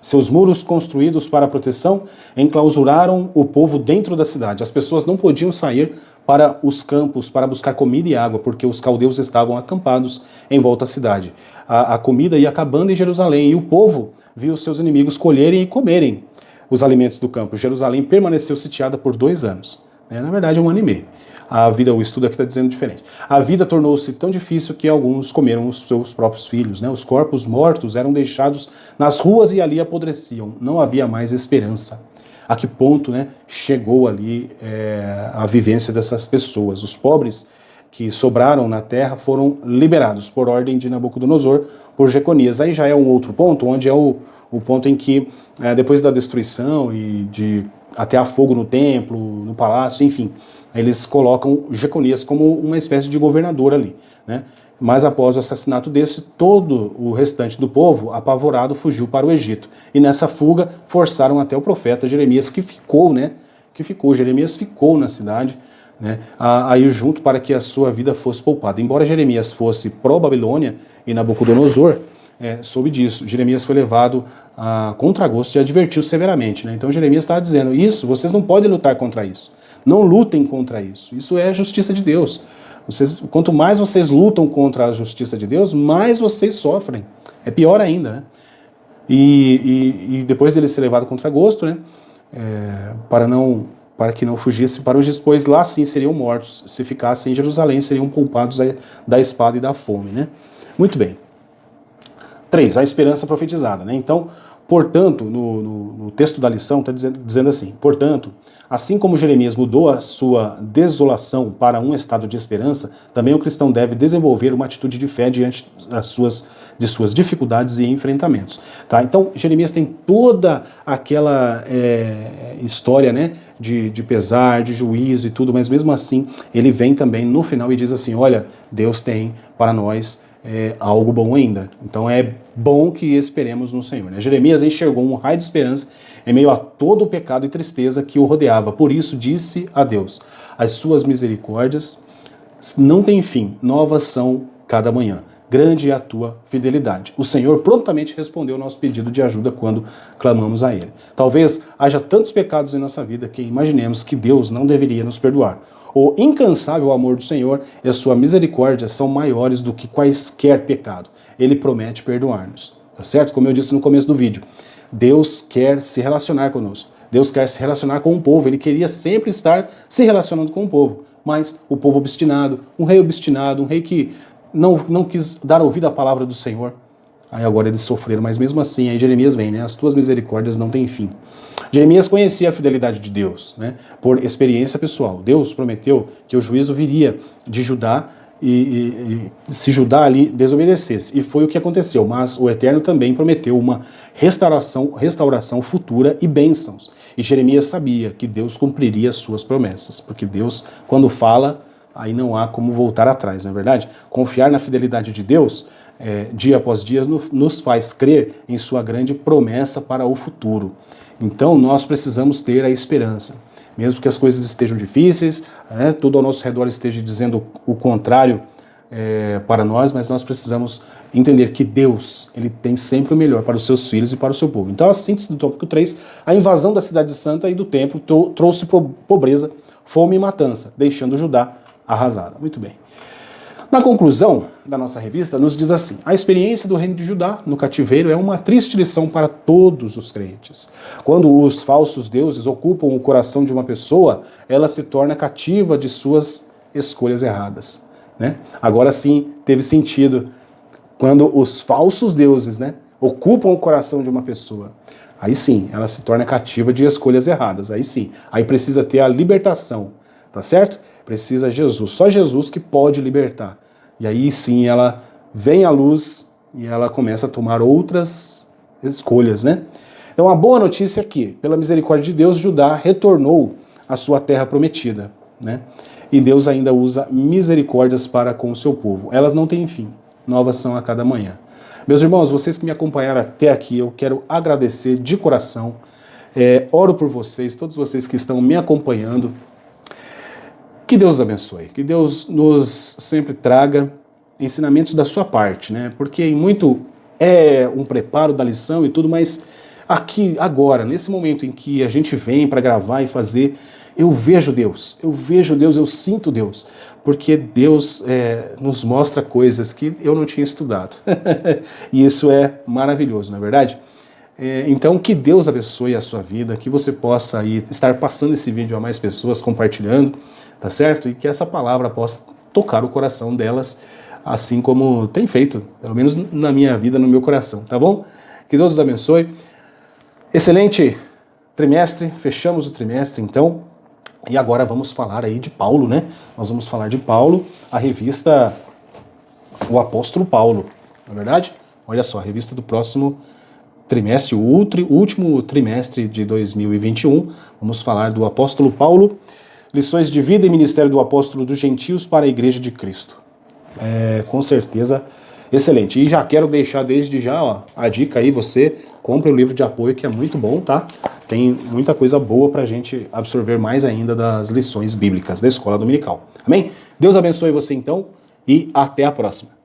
Seus muros construídos para proteção enclausuraram o povo dentro da cidade. As pessoas não podiam sair para os campos para buscar comida e água, porque os caldeus estavam acampados em volta à cidade. A comida ia acabando em Jerusalém e o povo viu seus inimigos colherem e comerem os alimentos do campo. Jerusalém permaneceu sitiada por 2 anos. Na verdade, 1 ano e meio. O estudo aqui está dizendo diferente. A vida tornou-se tão difícil que alguns comeram os seus próprios filhos, né? Os corpos mortos eram deixados nas ruas e ali apodreciam. Não havia mais esperança. A que ponto, né, chegou ali a vivência dessas pessoas? Os pobres que sobraram na terra foram liberados por ordem de Nabucodonosor, por Jeconias. Aí já é um outro ponto, onde é o ponto em que, depois da destruição e de atear fogo no templo, no palácio, enfim, eles colocam Jeconias como uma espécie de governador ali, né? Mas após o assassinato desse, todo o restante do povo, apavorado, fugiu para o Egito. E nessa fuga, forçaram até o profeta Jeremias, que ficou, né? Jeremias ficou na cidade, né? Aí junto para que a sua vida fosse poupada. Embora Jeremias fosse pró-Babilônia e Nabucodonosor soube disso. Jeremias foi levado a contragosto e advertiu severamente, né? Então Jeremias estava dizendo: isso, vocês não podem lutar contra isso. Não lutem contra isso. Isso é a justiça de Deus. Quanto mais vocês lutam contra a justiça de Deus, mais vocês sofrem. É pior ainda, né? E depois dele ser levado contra gosto, né? Para que não fugisse para os depois, lá sim seriam mortos. Se ficassem em Jerusalém, seriam poupados da espada e da fome, né? Muito bem. 3. A esperança profetizada, né? Então, Portanto, no texto da lição está dizendo assim, portanto, assim como Jeremias mudou a sua desolação para um estado de esperança, também o cristão deve desenvolver uma atitude de fé diante de suas dificuldades e enfrentamentos. Tá? Então, Jeremias tem toda aquela história, né, de pesar, de juízo e tudo, mas mesmo assim, ele vem também no final e diz assim, olha, Deus tem para nós algo bom ainda. Então é bom que esperemos no Senhor. Né? Jeremias enxergou um raio de esperança em meio a todo o pecado e tristeza que o rodeava. Por isso disse a Deus, as suas misericórdias não têm fim, novas são cada manhã. Grande é a tua fidelidade. O Senhor prontamente respondeu ao nosso pedido de ajuda quando clamamos a Ele. Talvez haja tantos pecados em nossa vida que imaginemos que Deus não deveria nos perdoar. O incansável amor do Senhor e a sua misericórdia são maiores do que quaisquer pecado. Ele promete perdoar-nos. Tá certo? Como eu disse no começo do vídeo, Deus quer se relacionar conosco. Deus quer se relacionar com o povo. Ele queria sempre estar se relacionando com o povo. Mas o povo obstinado, um rei que não quis dar ouvido à palavra do Senhor. Aí agora eles sofreram, mas mesmo assim, aí Jeremias vem, né? As tuas misericórdias não têm fim. Jeremias conhecia a fidelidade de Deus, né? Por experiência pessoal. Deus prometeu que o juízo viria de Judá e se Judá ali desobedecesse. E foi o que aconteceu, mas o Eterno também prometeu uma restauração futura e bênçãos. E Jeremias sabia que Deus cumpriria as suas promessas, porque Deus, quando fala, aí não há como voltar atrás, não é verdade? Confiar na fidelidade de Deus, dia após dia, nos faz crer em sua grande promessa para o futuro. Então nós precisamos ter a esperança, mesmo que as coisas estejam difíceis, tudo ao nosso redor esteja dizendo o contrário para nós, mas nós precisamos entender que Deus, Ele tem sempre o melhor para os seus filhos e para o seu povo. Então a síntese do tópico 3, a invasão da cidade santa e do templo trouxe pobreza, fome e matança, deixando Judá arrasada. Muito bem. Na conclusão da nossa revista, nos diz assim, a experiência do reino de Judá no cativeiro é uma triste lição para todos os crentes. Quando os falsos deuses ocupam o coração de uma pessoa, ela se torna cativa de suas escolhas erradas. Né? Agora sim, teve sentido quando os falsos deuses, né, ocupam o coração de uma pessoa. Aí sim, ela se torna cativa de escolhas erradas. Aí sim, aí precisa ter a libertação. Tá certo? Precisa Jesus. Só Jesus que pode libertar. E aí sim ela vem à luz e ela começa a tomar outras escolhas, né? Então a boa notícia é que, pela misericórdia de Deus, Judá retornou à sua terra prometida, né? E Deus ainda usa misericórdias para com o seu povo. Elas não têm fim. Novas são a cada manhã. Meus irmãos, vocês que me acompanharam até aqui, eu quero agradecer de coração. Oro por vocês, todos vocês que estão me acompanhando. Que Deus abençoe, que Deus nos sempre traga ensinamentos da sua parte, né? Porque muito é um preparo da lição e tudo, mas aqui, agora, nesse momento em que a gente vem para gravar e fazer, eu vejo Deus, eu sinto Deus, porque Deus nos mostra coisas que eu não tinha estudado. E isso é maravilhoso, não é verdade? Então, que Deus abençoe a sua vida, que você possa aí estar passando esse vídeo a mais pessoas, compartilhando, tá certo? E que essa palavra possa tocar o coração delas, assim como tem feito, pelo menos na minha vida, no meu coração, tá bom? Que Deus os abençoe. Excelente trimestre, fechamos o trimestre então, e agora vamos falar aí de Paulo, né? Nós vamos falar de Paulo, a revista O Apóstolo Paulo, não é verdade? Olha só, a revista do próximo trimestre, o último trimestre de 2021, vamos falar do Apóstolo Paulo, lições de vida e ministério do apóstolo dos gentios para a Igreja de Cristo. Com certeza, excelente. E já quero deixar desde já a dica aí, você compre o livro de apoio que é muito bom, tá? Tem muita coisa boa pra gente absorver mais ainda das lições bíblicas da Escola Dominical. Amém? Deus abençoe você então e até a próxima.